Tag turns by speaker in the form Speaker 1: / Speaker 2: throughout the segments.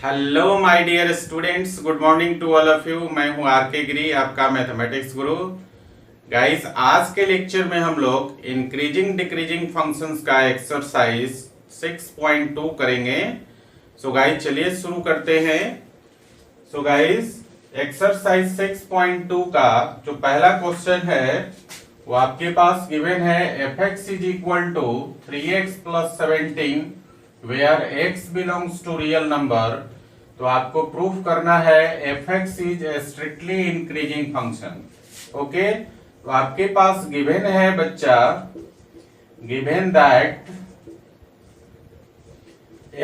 Speaker 1: Hello my dear students, good morning to all of you. मैं हूं are के गिरी, आपका मैथमेटिक्स गुरु। गाइस, आज के लेक्चर में हम लोग इंक्रीजिंग डिक्रीजिंग फंक्शंस का एक्सरसाइज 6.2 करेंगे। सो गाइस, चलिए शुरू करते हैं। सो गाइस, एक्सरसाइज 6.2 का जो पहला क्वेश्चन है वो आपके पास गिवन है f(x) is equal to 3x plus 17 where x belongs to real number. तो आपको प्रूफ करना है f(x) is a strictly increasing function. Okay, तो आपके पास गिवन है बच्चा, given that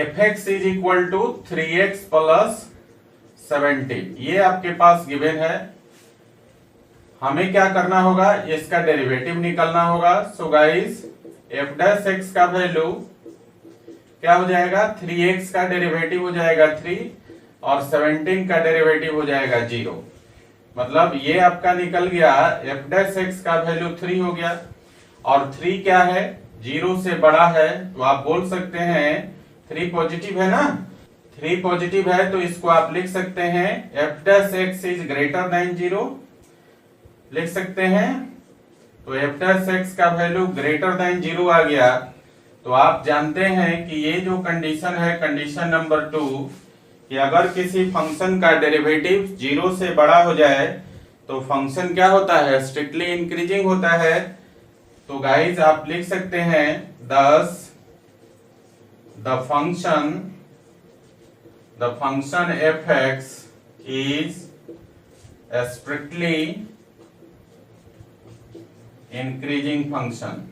Speaker 1: f(x) is equal to 3x plus 17, ये आपके पास गिवन है। हमें क्या करना होगा, इसका डेरिवेटिव निकालना होगा। सो गाइस, f' का वैल्यू क्या हो जाएगा, 3x का डेरिवेटिव हो जाएगा 3 और 17 का डेरिवेटिव हो जाएगा 0। मतलब ये आपका निकल गया, f' का वैल्यू 3 हो गया और 3 क्या है, 0 से बड़ा है। तो आप बोल सकते हैं 3 पॉजिटिव है ना, 3 पॉजिटिव है, तो इसको आप लिख सकते हैं f' इज ग्रेटर देन 0, लिख सकते हैं। तो f' का वैल्यू ग्रेटर देन 0 आ गया। तो आप जानते हैं कि ये जो कंडीशन है, कंडीशन नंबर 2, कि अगर किसी फंक्शन का डेरिवेटिव 0 से बड़ा हो जाए तो फंक्शन क्या होता है, स्ट्रिक्टली इंक्रीजिंग होता है। तो गाइज आप लिख सकते हैं दस the function f(x) is strictly increasing function.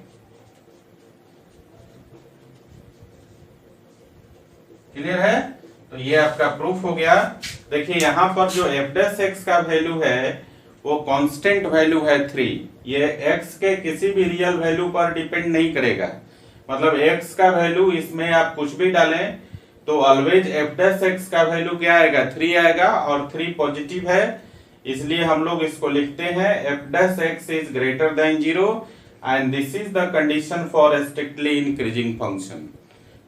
Speaker 1: Clear है? तो ये आपका प्रूफ हो गया। देखिए यहाँ पर जो f' का वैल्यू है वो कांस्टेंट वैल्यू है 3। ये x के किसी भी रियल वैल्यू पर डिपेंड नहीं करेगा। मतलब x का वैल्यू इसमें आप कुछ भी डालें तो ऑलवेज f' का वैल्यू क्या आएगा, 3 आएगा और 3 पॉजिटिव है, इसलिए हम लोग इसको लिखते हैं f' is greater than 0 and this is the condition for strictly increasing function.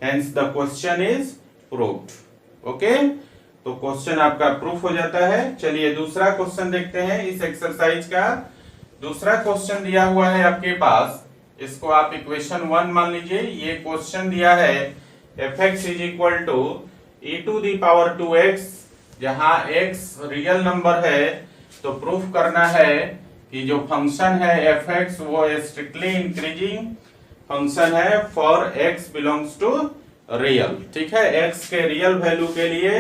Speaker 1: Hence the question is proved. Okay, तो क्वेश्चन आपका प्रूफ हो जाता है। चलिए दूसरा क्वेश्चन देखते हैं इस एक्सरसाइज का। दूसरा क्वेश्चन दिया हुआ है आपके पास, इसको आप इक्वेशन 1 मान लीजिए। ये क्वेश्चन दिया है f(x) is equal to e⁻²x, जहां x रियल नंबर है। तो प्रूफ करना है कि जो फंक्शन है f(x) वो स्ट्रिक्टली इंक्रीजिंग फंक्शन है for x belongs to real. ठीक है, x के रियल वैल्यू के लिए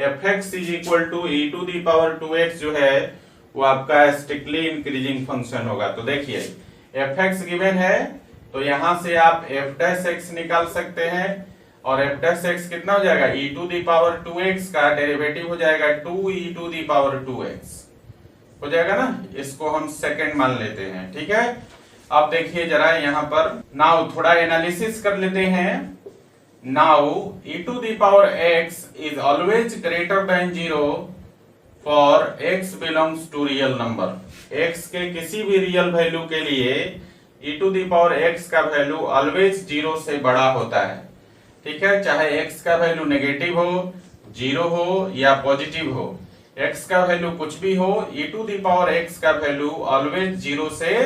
Speaker 1: f(x) is equal to e⁻²x जो है वो आपका स्ट्रिक्टली इंक्रीजिंग फंक्शन होगा। तो देखिए f(x) गिवन है, तो यहां से आप f' निकाल सकते हैं और f' कितना हो जाएगा, e⁻²x का डेरिवेटिव हो जाएगा 2e⁻²x हो जाएगा ना। इसको हम सेकंड मान लेते हैं। ठीक है, अब देखिए जरा यहाँ पर नाउ थोड़ा एनालिसिस कर लेते हैं। Now e⁻x is always greater than 0 for x belongs to real number। x के किसी भी रियल वैल्यू के लिए e⁻x का वैल्यू ऑलवेज 0 से बड़ा होता है। ठीक है, चाहे x का वैल्यू नेगेटिव हो, 0 हो या पॉजिटिव हो, x का वैल्यू कुछ भी हो, e⁻x का वैल्यू ऑलवेज 0 से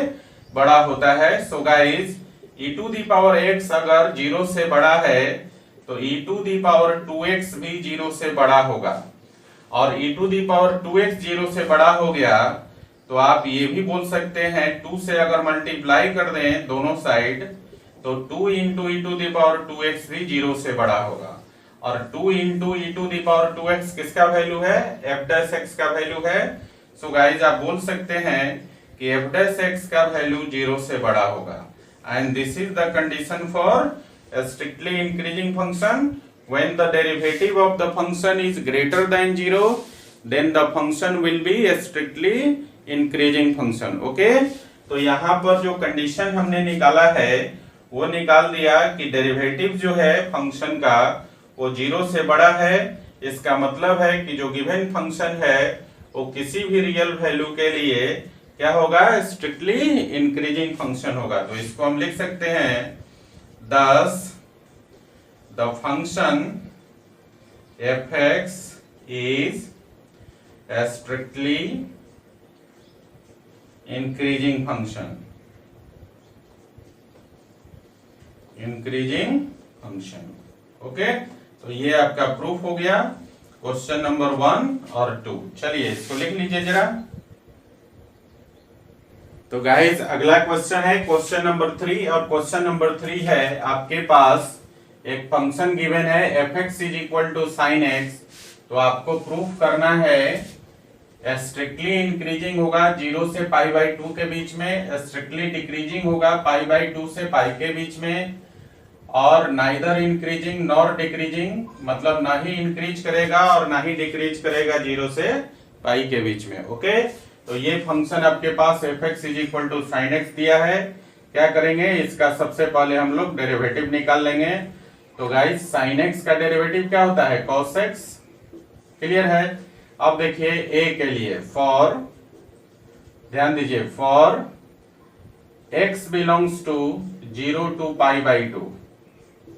Speaker 1: बड़ा होता है। सो गाइस, e⁻x अगर 0 से बड़ा है तो e⁻2x भी 0 से बड़ा होगा, और e⁻2x 0 से बड़ा हो गया तो आप ये भी बोल सकते हैं 2 से अगर मल्टीप्लाई कर दें दोनों साइड तो 2 into e⁻2x भी 0 से बड़ा होगा, और 2 into e⁻2x किसका वैल्यू है, f' का वैल्यू है। सो गाइज आप बोल सकते हैं कि f' का वैल्यू 0 से बड़ा होगा and this is the condition for a strictly increasing function। when the derivative of the function is greater than 0 then the function will be a strictly increasing function। okay, तो यहाँ पर जो condition हमने निकाला है वो निकाल दिया कि डेरिवेटिव जो है फंक्शन का वो 0 से बड़ा है। इसका मतलब है कि जो गिवन फंक्शन है वो किसी भी रियल वैल्यू के लिए क्या होगा, स्ट्रिक्टली इंक्रीजिंग फंक्शन होगा। तो इसको हम लिख सकते हैं thus the function fx is a strictly increasing function, okay. तो ये आपका प्रूफ हो गया क्वेश्चन नंबर 1 और 2। चलिए इसको लिख लीजिए जरा। तो गाइस अगला क्वेश्चन है क्वेश्चन नंबर 3, और क्वेश्चन नंबर 3 है आपके पास एक फंक्शन गिवन है fx is equal to sine x. तो आपको प्रूफ करना है स्ट्रिक्टली इंक्रीजिंग होगा 0 से पाई बाई 2 के बीच में, स्ट्रिक्टली डिक्रीजिंग होगा पाई बाई 2 से पाई के बीच में, और नाइदर इंक्रीजिंग नॉर डिक्रीजिंग, मतलब ना ही इंक्रीज करेगा और ना ही डिक्रीज करेगा 0 से पाई के बीच में, ओके। तो ये फंक्शन आपके पास fx is equal to sine x दिया है। क्या करेंगे, इसका सबसे पहले हम लोग डेरिवेटिव निकाल लेंगे। तो गाइस साइन एक्स का डेरिवेटिव क्या होता है, cos x, क्लियर है। अब देखिए a के लिए फॉर, ध्यान दीजिए, for x belongs to 0 to pi by 2,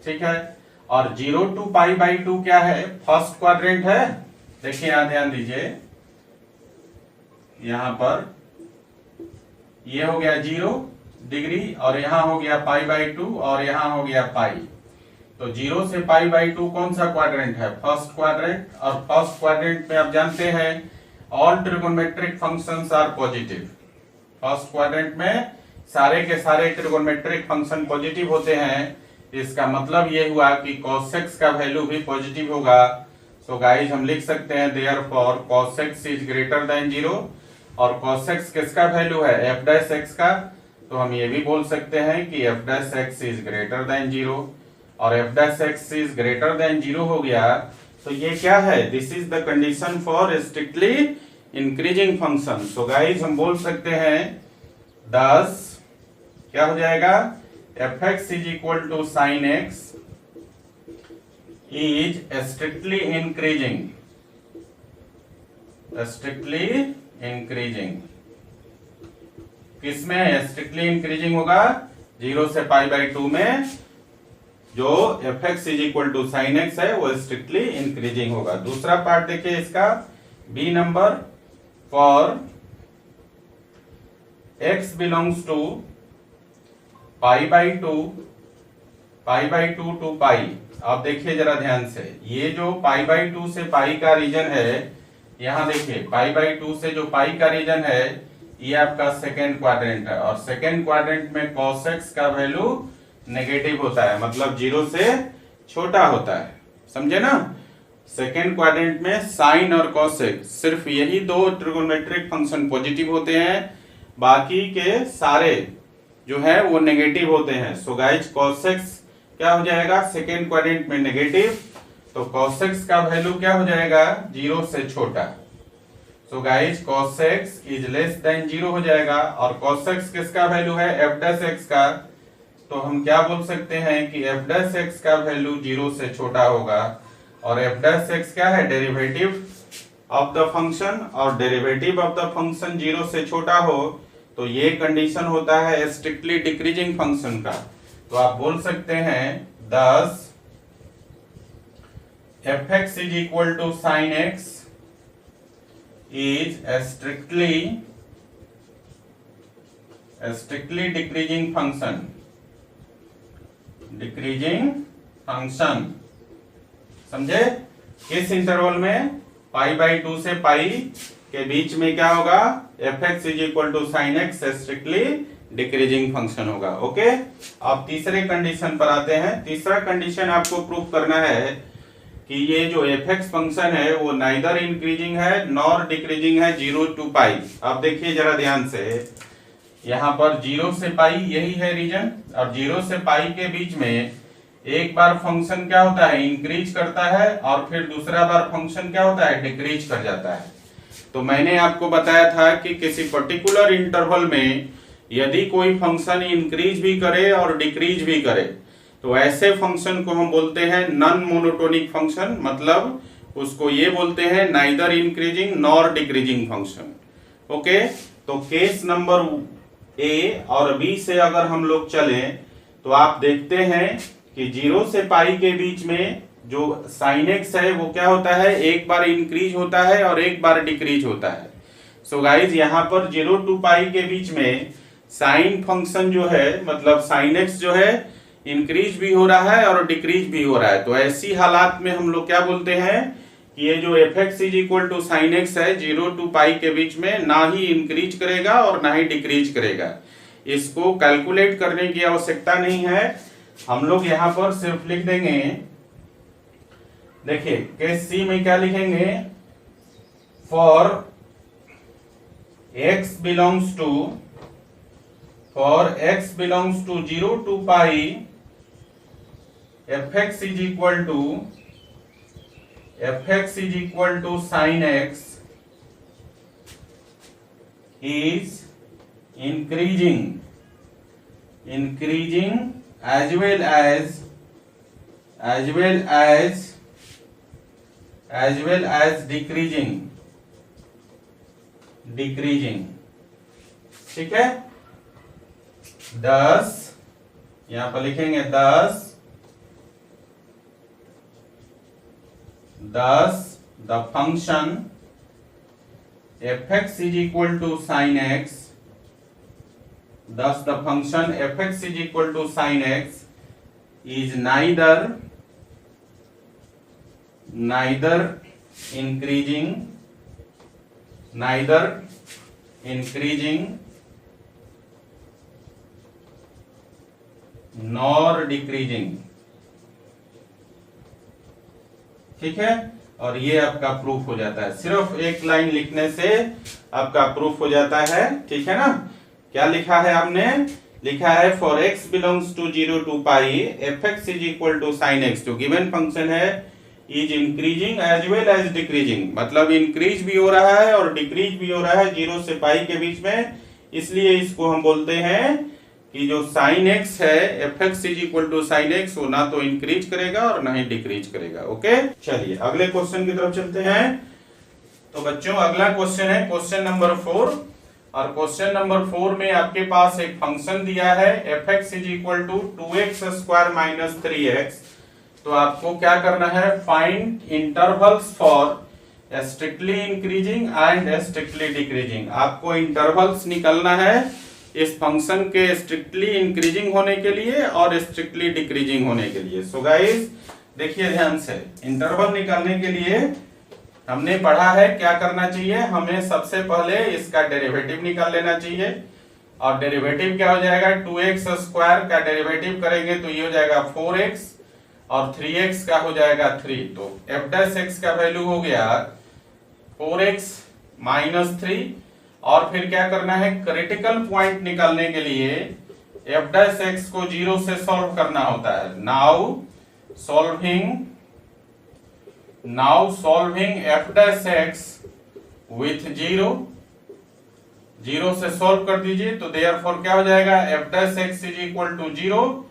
Speaker 1: ठीक है। और 0 टू पाई बाई 2 क्या है, फर्स्ट क्वाड्रेंट है। देखिए यहां ध्यान दीजिए, यहां पर ये हो गया 0 डिग्री, और यहां हो गया पाई बाई 2, और यहां हो गया पाई। तो 0 से पाई बाई 2 कौन सा क्वाड्रेंट है, फर्स्ट क्वाड्रेंट। और फर्स्ट क्वाड्रेंट में आप जानते हैं all trigonometric functions are positive. First quadrant में सारे के सारे ट्रिगोनोमेट्रिक फंक्शन पॉजिटिव होते हैं। इसका मतलब ये हुआ कि cos x का वैल्यू भी पॉजिटिव होगा। सो गाइस हम लिख सकते हैं therefore cos x is greater than 0, और cos x किसका वैल्यू है, f डैश x का। तो हम ये भी बोल सकते हैं कि f dash x is greater than 0, और f dash x is greater than 0 हो गया। तो ये क्या है, this is the condition for strictly increasing function. So guys हम बोल सकते हैं thus क्या हो जाएगा, fx is equal to sine x is strictly increasing, strictly increasing. किसमें स्ट्रिक्टली इंक्रीजिंग होगा, 0 से पाई बाई 2 में जो fx is equal to sine x है वो स्ट्रिक्टली इंक्रीजिंग होगा। दूसरा पार्ट देखिए इसका, b number, for x belongs to pi by 2, pi by 2 to pi. आप देखिए जरा ध्यान से, ये जो पाई बाई 2 से पाई का रीजन है, यहां देखिए पाई बाई 2 से जो पाई का रीजन है ये आपका सेकेंड क्वाड्रेंट है, और सेकेंड क्वाड्रेंट में cos x का वैल्यू नेगेटिव होता है, मतलब 0 से छोटा होता है, समझे ना। सेकेंड क्वाड्रेंट में साइन और cos x सिर्फ यही दो ट्रिगोनोमेट्रिक फंक्शन पॉजिटिव होते हैं, बाकी के सारे जो है वो नेगेटिव होते हैं। सो गाइस cos x क्या हो जाएगा, सेकेंड क्वाड्रेंट में नेगेटिव, तो cos x का वैल्यू क्या हो जाएगा, 0 से छोटा। So guys cos x is less than 0 हो जाएगा, और cos x किसका वैल्यू है, f डैश x का। तो हम क्या बोल सकते हैं कि f डैश x का वैल्यू 0 से छोटा होगा, और f डैश x क्या है, डेरिवेटिव ऑफ द फंक्शन, और डेरिवेटिव ऑफ द फंक्शन 0 से छोटा हो तो ये कंडीशन होता है स्ट्रिक्टली डिक्रीजिंग फंक्शन का। तो आप बोल सकते हैं thus fx is equal to sine x is strictly decreasing function, decreasing function, समझे। किस इंटरवल में, पाई बाई 2 से पाई के बीच में क्या होगा, fx is equal to sine x strictly decreasing function होगा, ओके। अब तीसरे कंडीशन पर आते हैं। तीसरा कंडीशन आपको प्रूव करना है कि ये जो fx फंक्शन है वो नाइदर इंक्रीजिंग है नॉर डिक्रीजिंग है 0 टू पाई। अब देखिए जरा ध्यान से, यहाँ पर 0 से पाई यही है रीजन, और 0 से पाई के बीच में एक बार फंक्शन क्या होता है, इंक्रीज करता है, और फिर दूसरा बार फंक्शन क्या होता है, डिक्रीज कर जाता है। तो मैंने आपको बताया था कि किसी पर्टिकुलर इंटरवल में यदि कोई फंक्शन इंक्रीज भी करे और डिक्रीज भी करे तो ऐसे फंक्शन को हम बोलते हैं नॉन मोनोटोनिक फंक्शन, मतलब उसको ये बोलते हैं neither increasing nor decreasing function, okay. तो केस नंबर ए और बी से अगर हम लोग चलें तो आप देखते हैं कि 0 से पाई के बीच में जो साइन एक्स है वो क्या होता है, एक बार इंक्रीज होता है और एक बार डिक्रीज होता है। सो गाइज यहाँ पर 0 to पाई के बीच में साइन फंक्शन जो है, मतलब साइन एक्स जो है इंक्रीज भी हो रहा है और डिक्रीज भी हो रहा है। तो ऐसी हालात में हम लोग क्या बोलते हैं कि ये जो f x is equal to sine x है 0 to पाई के बीच में ना ही इंक्रीज करेगा और ना ही डिक्रीज करेगा। इसको कैलकुलेट करने की आवश्यकता नहीं है, हम लोग यहाँ पर सिर्फ लिख देंगे। देखिए केस सी में क्या लिखेंगे, for x belongs to 0 to pi fx is equal to sin x is increasing as well as decreasing। ठीक है, 10 यहां पर लिखेंगे 10 the function fx is equal to sin x, thus the function fx is equal to sin x is neither increasing nor decreasing। ठीक है, और ये आपका प्रूफ हो जाता है, सिर्फ एक लाइन लिखने से आपका प्रूफ हो जाता है। ठीक है ना, क्या लिखा है आपने, लिखा है for x belongs to 0 to pi fx is equal to sine x, जो गिवन फंक्शन है is increasing as well as decreasing, मतलब इंक्रीज भी हो रहा है और डिक्रीज भी हो रहा है 0 से पाई के बीच में। इसलिए इसको हम बोलते हैं कि जो साइन एक्स है fx is equal to sine x, वो ना तो इंक्रीज करेगा और ना ही डिक्रीज करेगा। ओके, चलिए अगले क्वेश्चन की तरफ चलते हैं। तो बच्चों अगला क्वेश्चन है क्वेश्चन नंबर 4, और क्वेश्चन नंबर 4 में आपके पास एक फंक्शन दिया है fx is equal to 2x square minus 3x। तो आपको क्या करना है, find intervals for strictly increasing and strictly decreasing. आपको इंटरवल्स निकालना है इस फंक्शन के स्ट्रिक्टली इंक्रीजिंग होने के लिए और स्ट्रिक्टली डिक्रीजिंग होने के लिए। सो गाइस देखिए ध्यान से, इंटरवल निकालने के लिए हमने पढ़ा है क्या करना चाहिए, हमें सबसे पहले इसका डेरिवेटिव निकाल लेना चाहिए। और डेरिवेटिव क्या हो जाएगा, 2x स्क्वायर का डेरिवेटिव करेंगे तो ये हो जाएगा 4x और 3x का हो जाएगा 3। तो f डैश x का वैल्यू हो गया 4x माइनस 3। और फिर क्या करना है, क्रिटिकल पॉइंट निकालने के लिए f डैश x को 0 से सॉल्व करना होता है। Now solving f dash x with 0 से सॉल्व कर दीजिए। तो देयरफॉर क्या हो जाएगा, f dash x is equal to 0,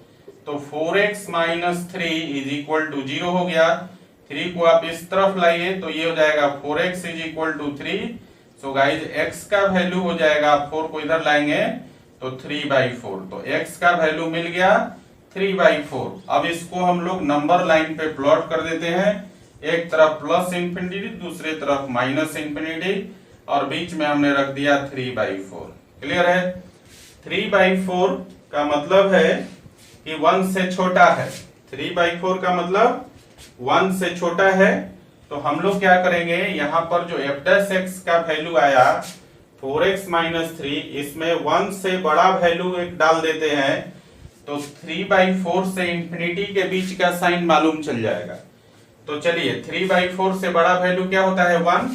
Speaker 1: तो 4x minus 3 is equal to 0 हो गया। 3 को आप इस तरफ लाइए तो ये हो जाएगा 4x is equal to 3। So guys x का वैल्यू हो जाएगा, 4 को इधर लाएंगे तो 3/4। तो x का वैल्यू मिल गया 3/4। अब इसको हम लोग नंबर लाइन पे प्लॉट कर देते हैं, एक तरफ प्लस इंफिनिटी दूसरी तरफ माइनस इंफिनिटी, और बीच में हमने रख दिया 3/4। क्लियर है, 3/4 का मतलब है कि 1 से छोटा है। 3/4 का मतलब 1 से छोटा है। तो हम लोग क्या करेंगे, यहाँ पर जो f डैश x का वैल्यू आया 4x माइनस 3, इसमें 1 से बड़ा वैल्यू एक डाल देते हैं, तो 3/4 से इंफिनिटी के बीच का साइन मालूम चल जाएगा। तो चलिए 3/4 से बड़ा वैल्यू क्या होता है 1,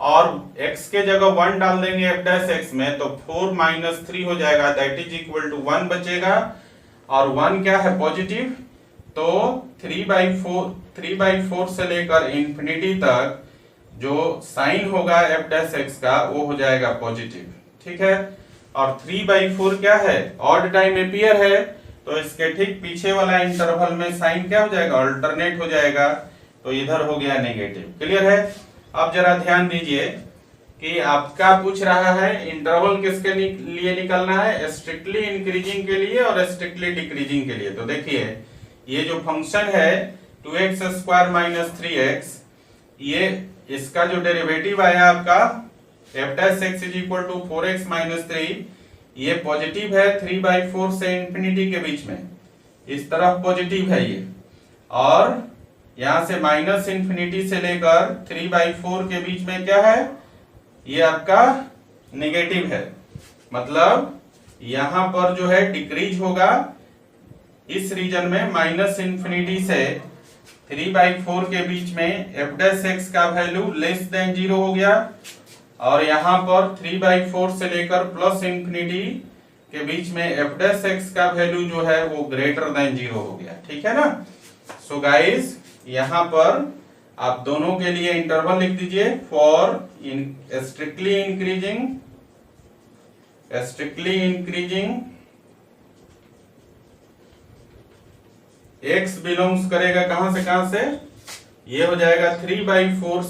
Speaker 1: और x के जगह 1 डाल देंगे f डैश x में, तो 4 माइनस 3 हो जाएगा, दैट इज इक्वल टू 1 बचेगा। और 1 क्या है, पॉजिटिव। तो 3/4 से लेकर इंफिनिटी तक जो साइन होगा f डैश x का वो हो जाएगा पॉजिटिव। ठीक है, और 3/4 क्या है, ऑड टाइम एपियर है, तो इसके ठीक पीछे वाला इंटरवल में साइन क्या हो जाएगा, अल्टरनेट हो जाएगा, तो इधर हो गया नेगेटिव। क्लियर है। अब जरा ध्यान दीजिए कि आपका पूछ रहा है इंटरवल किसके लिए निकालना है, स्ट्रिक्टली इंक्रीजिंग के लिए और स्ट्रिक्टली डिक्रीजिंग के लिए। तो देखिए ये जो फंक्शन है 2x स्क्वायर माइनस 3x, ये इसका जो डेरिवेटिव आया आपका f dash x is equal to 4x minus 3, ये पॉजिटिव है 3/4 से इंफिनिटी के बीच में, इस तरफ पॉजिटिव है ये, और यहां से माइनस इंफिनिटी से लेकर 3/4 के बीच में क्या है, ये आपका नेगेटिव है। मतलब यहां पर जो है डिक्रीज होगा इस रीजन में माइनस इंफिनिटी से 3/4 के बीच में f डैश x का वैल्यू लेस देन 0 हो गया, और यहां पर 3/4 से लेकर प्लस इंफिनिटी के बीच में f डैश x का वैल्यू जो है वो ग्रेटर देन 0 हो गया। ठीक है ना। सो गाइस यहां पर आप दोनों के लिए इंटरवल लिख दीजिए for strictly increasing x belongs करेगा कहां से, ये हो जाएगा 3/4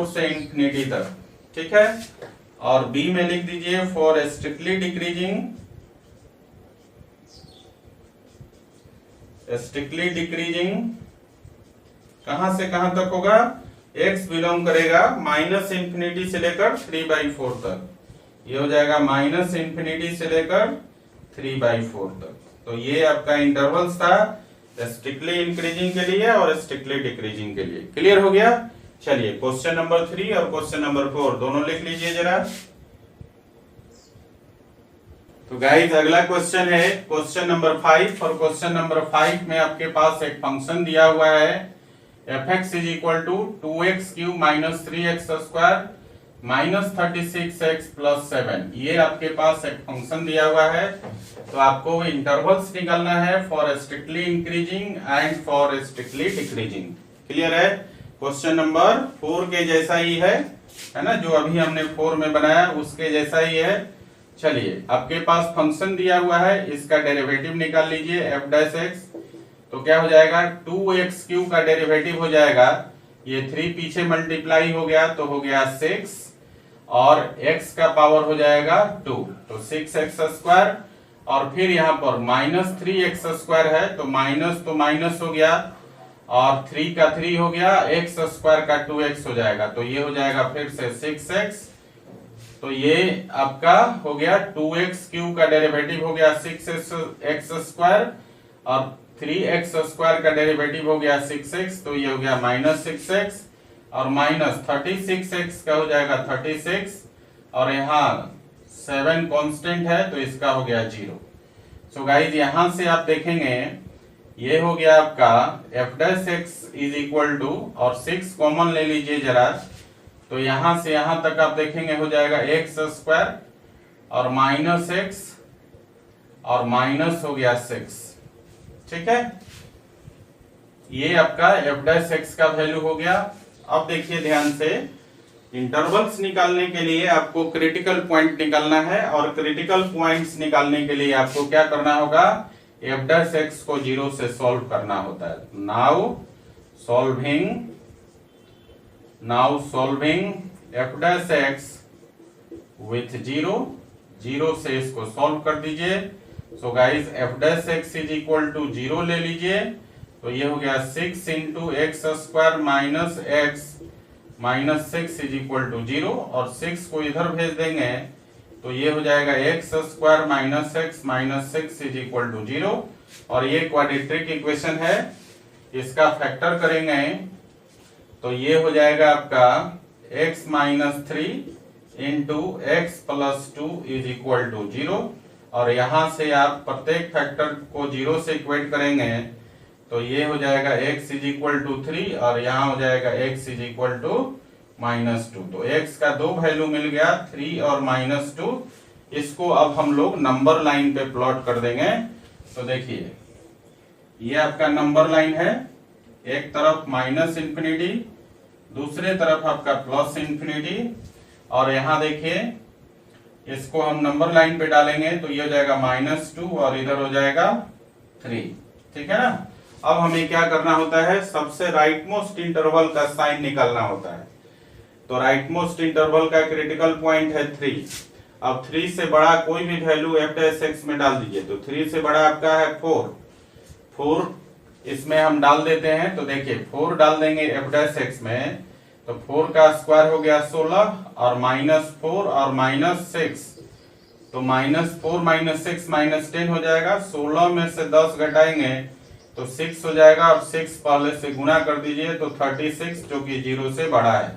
Speaker 1: से इंफिनिटी तक। ठीक है। और b में लिख दीजिए फॉर स्ट्रिक्टली डिक्रीजिंग कहां से कहां तक होगा, x बिलोंग करेगा माइनस इंफिनिटी से लेकर 3/4 तक, ये हो जाएगा माइनस इंफिनिटी से लेकर 3/4 तक। तो ये आपका इंटरवल्स था स्ट्रिक्टली इंक्रीजिंग के लिए और स्ट्रिक्टली डिक्रीजिंग के लिए। क्लियर हो गया। चलिए क्वेश्चन नंबर 3 और क्वेश्चन नंबर 4 दोनों लिख लीजिए जरा। तो गाइस अगला क्वेश्चन है क्वेश्चन नंबर 5, और क्वेश्चन नंबर 5 में आपके पास एक फंक्शन दिया हुआ है f(x) is equal to 2x³ minus 3x square minus 36x plus 7। ये आपके पास एक फंक्शन दिया हुआ है, तो आपको इंटरवल्स निकालना है for strictly increasing and for strictly decreasing. Clear है। क्वेश्चन नंबर 4 के जैसा ही है ना, जो अभी हमने 4 में बनाया उसके जैसा ही है। चलिए आपके पास फंक्शन दिया हुआ है, इसका डेरिवेटिव निकाल लीजिए f डैश x। तो क्या हो जाएगा, 2x³ का डेरिवेटिव हो जाएगा, ये 3 पीछे मल्टीप्लाई हो गया तो हो गया 6, और x का पावर हो जाएगा 2, तो 6x स्क्वायर, और फिर यहाँ पर माइनस 3x स्क्वायर है तो माइनस हो गया, और 3 का 3 हो गया, x स्क्वायर का 2x हो जाएगा, तो ये हो जाएगा फिर से 6x। तो ये आपका हो गया 2x³ का डेरिवेटिव हो गया 6x स्क्वायर, और 3x स्क्वायर का डेरिवेटिव हो गया 6x, तो ये हो गया माइनस 6x, और माइनस 36x का हो जाएगा 36, और यहाँ 7 कांस्टेंट है तो इसका हो गया 0। सो गाइज यहां से आप देखेंगे ये हो गया आपका f dash x is equal to, और 6 कॉमन ले लीजिए जरा, तो यहां से यहां तक आप देखेंगे हो जाएगा x स्क्वायर और माइनस x और माइनस हो गया 6। ठीक है, ये आपका f डैश x का वैल्यू हो गया। अब देखिए ध्यान से, इंटरवल्स निकालने के लिए आपको क्रिटिकल पॉइंट निकालना है, और क्रिटिकल पॉइंट्स निकालने के लिए आपको क्या करना होगा, f डैश x को 0 से सॉल्व करना होता है। Now solving f dash x with 0 से इसको सॉल्व कर दीजिए। So guys f dash x is equal to 0 ले लीजिए, तो ये हो गया 6 into x square minus x minus 6 is equal to 0, और 6 को इधर भेज देंगे तो ये हो जाएगा x square minus x minus 6 is equal to 0, और ये क्वाड्रेटिक इक्वेशन है, इसका फैक्टर करेंगे तो ये हो जाएगा आपका x minus 3 into x plus 2 is equal to 0, और यहां से आप प्रत्येक फैक्टर को 0 से इक्वेट करेंगे तो ये हो जाएगा x इज इक्वल टू 3, और यहाँ हो जाएगा x is equal to minus 2। तो x का दो वैल्यू मिल गया 3 और माइनस 2। इसको अब हम लोग नंबर लाइन पे प्लॉट कर देंगे। तो देखिए ये आपका नंबर लाइन है, एक तरफ माइनस इंफिनिटी, दूसरे तरफ आपका प्लस इंफिनिटी, और यहाँ देखिए इसको हम नंबर लाइन पे डालेंगे तो ये हो जाएगा -2 और इधर हो जाएगा 3। ठीक है ना। अब हमें क्या करना होता है, सबसे राइट मोस्ट इंटरवल का साइन निकालना होता है। तो राइट मोस्ट इंटरवल का क्रिटिकल पॉइंट है 3। अब 3 से बड़ा कोई भी वैल्यू f डैश x में डाल दीजिए, तो 3 से बड़ा आपका है 4 इसमें हम डाल देते हैं। तो देखिए 4 डाल देंगे एफ डैश एक्स में, तो 4 का स्क्वायर हो गया 16 और -4 और -6, तो -4 -6 -10 हो जाएगा। 16 में से 10 घटाएंगे तो 6 हो जाएगा और 6 पहले से गुना कर दीजिए तो 36 जो कि 0 से बड़ा है।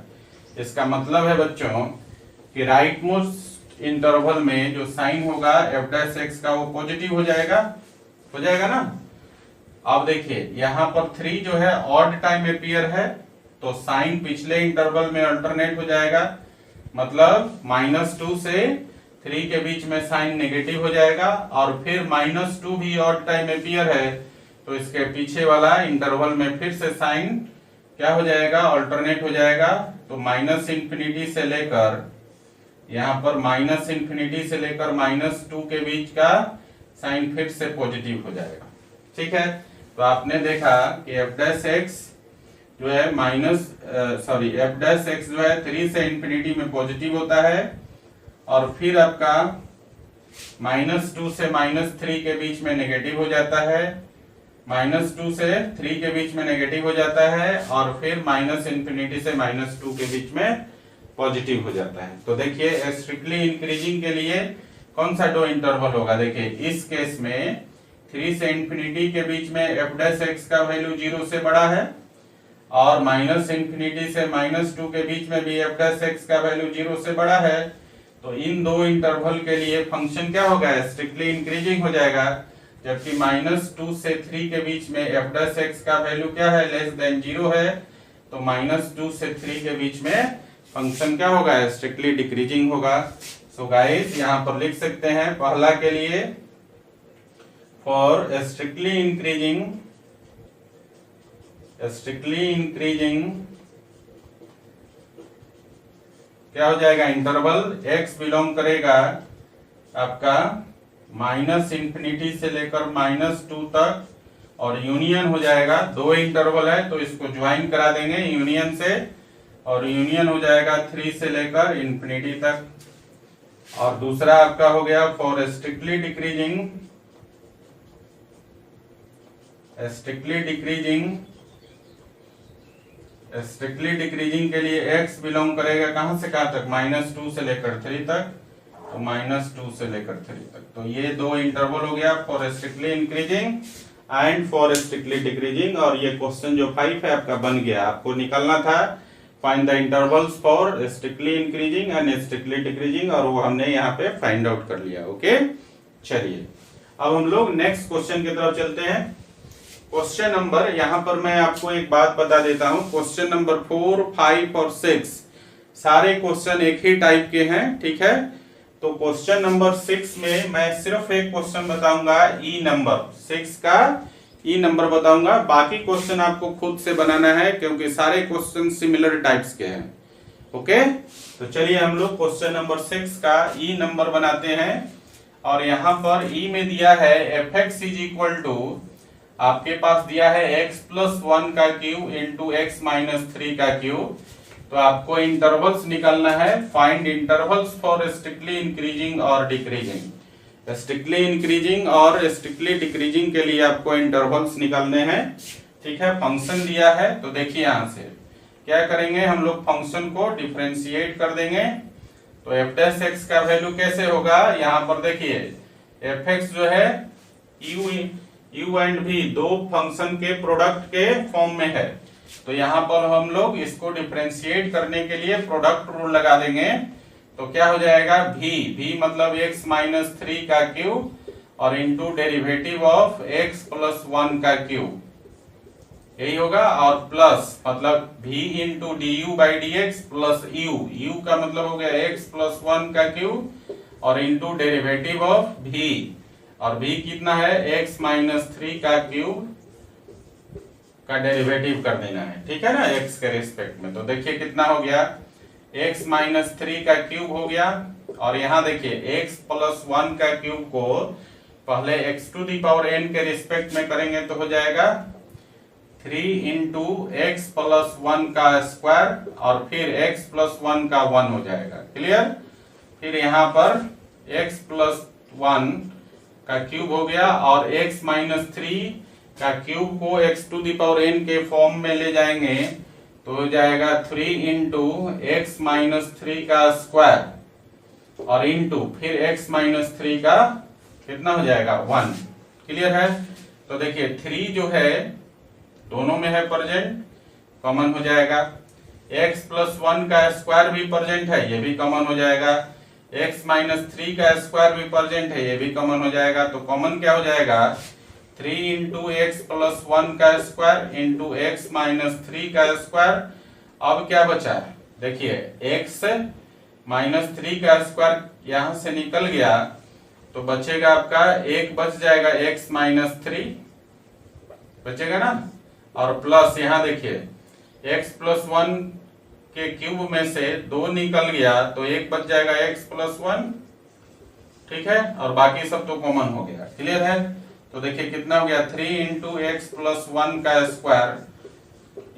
Speaker 1: इसका मतलब है बच्चों कि राइट मोस्ट इंटरवल में जो साइन होगा एफ डैश एक्स का वो पॉजिटिव हो जाएगा ना। अब देखिए यहाँ पर 3 जो है ऑड टाइम एपियर है, तो साइन पिछले इंटरवल में अल्टरनेट हो जाएगा, मतलब -2 से 3 के बीच में साइन नेगेटिव हो जाएगा। और फिर -2 भी ऑड टाइम एपियर है, तो इसके पीछे वाला इंटरवल में फिर से साइन क्या हो जाएगा, अल्टरनेट हो जाएगा। तो -∞ से लेकर यहाँ पर -∞ से लेकर -2 के बीच का साइन फिर से पॉजिटिव हो जाएगा। ठीक है, तो आपने देखा कि एफ डैश एक्स जो है एफ डैश एक्स जो है 3 से इंफिनिटी में पॉजिटिव होता है, और फिर आपका -2 से -3 के बीच में नेगेटिव हो जाता है, -2 से 3 के बीच में नेगेटिव हो जाता है, और फिर -∞ से -2 के बीच में पॉजिटिव हो जाता है। तो देखिए स्ट्रिक्टली इंक्रीजिंग के लिए कौन सा दो इंटरवल होगा, देखिए इस केस में 3 से इंफिनिटी के बीच में एफ डैश एक्स का वैल्यू 0 से बड़ा है, और -∞ से -2 के बीच में भी एफ डैश एक्स का वैल्यू 0 से बड़ा है। तो इन दो इंटरवल के लिए फंक्शन क्या होगा, स्ट्रिक्टली इंक्रीजिंग हो जाएगा। जबकि -2 से 3 के बीच में एफ डैश एक्स का वैल्यू क्या है, लेस देन 0 है, तो -2 से 3 के बीच में फंक्शन क्या होगा, स्ट्रिक्टली डिक्रीजिंग होगा। सो गाइस यहाँ पर लिख सकते हैं पहला के लिए फॉर स्ट्रिक्टली इंक्रीजिंग क्या हो जाएगा, इंटरवल x बिलोंग करेगा आपका -∞ से लेकर -2 तक, और यूनियन हो जाएगा, दो इंटरवल है तो इसको ज्वाइन करा देंगे यूनियन से, और यूनियन हो जाएगा 3 से लेकर इंफिनिटी तक। और दूसरा आपका हो गया फॉर स्ट्रिक्टली डिक्रीजिंग के लिए x बिलोंग करेगा कहां से कहां तक, -2 से लेकर 3 तक, तो -2 से लेकर 3 तक। तो ये दो इंटरवल हो गया for strictly increasing and for strictly decreasing. और ये क्वेश्चन जो 5 है आपका बन गया। आपको निकालना था find the intervals for strictly increasing and strictly decreasing, और वो हमने यहाँ पे फाइंड आउट कर लिया। ओके, चलिए अब हम लोग नेक्स्ट क्वेश्चन की तरफ चलते हैं। क्वेश्चन नंबर, यहाँ पर मैं आपको एक बात बता देता हूँ, क्वेश्चन नंबर 4, 5 और 6 सारे क्वेश्चन एक ही टाइप के हैं। ठीक है, तो क्वेश्चन नंबर 6 में मैं सिर्फ एक क्वेश्चन बताऊंगा, ई नंबर 6 का ई नंबर बताऊंगा, बाकी क्वेश्चन आपको खुद से बनाना है क्योंकि सारे क्वेश्चन सिमिलर टाइप्स के हैं। ओके, तो चलिए हम लोग क्वेश्चन नंबर 6 का ई नंबर बनाते हैं। और यहाँ पर ई में दिया है f x is equal to, आपके पास दिया है x+1 का क्यूब इंटू x-3 का क्यूब। तो आपको इंटरवल्स निकालना है, find intervals for strictly increasing और डिक्रीजिंग। स्ट्रिक्टली इंक्रीजिंग और स्ट्रिक्टली डिक्रीजिंग के लिए आपको इंटरवल्स निकालने हैं। ठीक है, फंक्शन दिया है, तो देखिए यहां से क्या करेंगे हम लोग, फंक्शन को डिफरेंशिएट कर देंगे। तो एफ डैश एक्स का वैल्यू कैसे होगा, यहाँ पर देखिए एफ एक्स जो है यू एंड भी दो फंक्शन के प्रोडक्ट के फॉर्म में है, तो यहाँ पर हम लोग इसको डिफरेंशिएट करने के लिए प्रोडक्ट रूल लगा देंगे। तो क्या हो जाएगा, v मतलब x-3 का क्यूब और इंटू डेरिवेटिव ऑफ x+1 का क्यूब, यही होगा, और प्लस मतलब v into du/dx plus u का मतलब हो गया x+1 का क्यूब और इंटू डेरिवेटिव ऑफ v, और v कितना है, x-3 का क्यूब का डेरिवेटिव कर देना है। ठीक है ना, x के रिस्पेक्ट में। तो देखिए कितना हो गया, x-3 का क्यूब हो गया, और यहाँ देखिए x+1 का क्यूब को पहले x⁴n के रिस्पेक्ट में करेंगे तो हो जाएगा 3 इंटू x+1 का स्क्वायर और फिर x+1 का 1 हो जाएगा। क्लियर, फिर यहाँ पर x+1 का क्यूब हो गया और x-3 का क्यूब को x to the power n के फॉर्म में ले जाएंगे तो हो जाएगा 3 इंटू एक्स माइनस 3 का स्क्वायर और इंटू फिर x माइनस 3 का कितना हो जाएगा 1। क्लियर है? तो देखिए 3 जो है दोनों में है प्रेजेंट, कॉमन हो जाएगा। x प्लस 1 का स्क्वायर भी प्रेजेंट है, ये भी कॉमन हो जाएगा। x माइनस 3 का स्क्वायर भी प्रेजेंट है, ये भी कॉमन हो जाएगा। तो कॉमन क्या हो जाएगा 3 इंटू एक्स प्लस 1 का स्क्वायर इंटू एक्स माइनस 3 का स्क्वायर। अब क्या बचा देखिए x माइनस 3 का स्क्वायर यहां से निकल गया तो बचेगा आपका एक बच जाएगा x माइनस 3 बचेगा ना, और प्लस यहाँ देखिए x प्लस 1 के क्यूब में से 2 निकल गया तो एक बच जाएगा x प्लस 1, ठीक है, और बाकी सब तो कॉमन हो गया। क्लियर है? तो देखिए कितना हो गया 3 इंटू एक्स प्लस 1 का स्क्वायर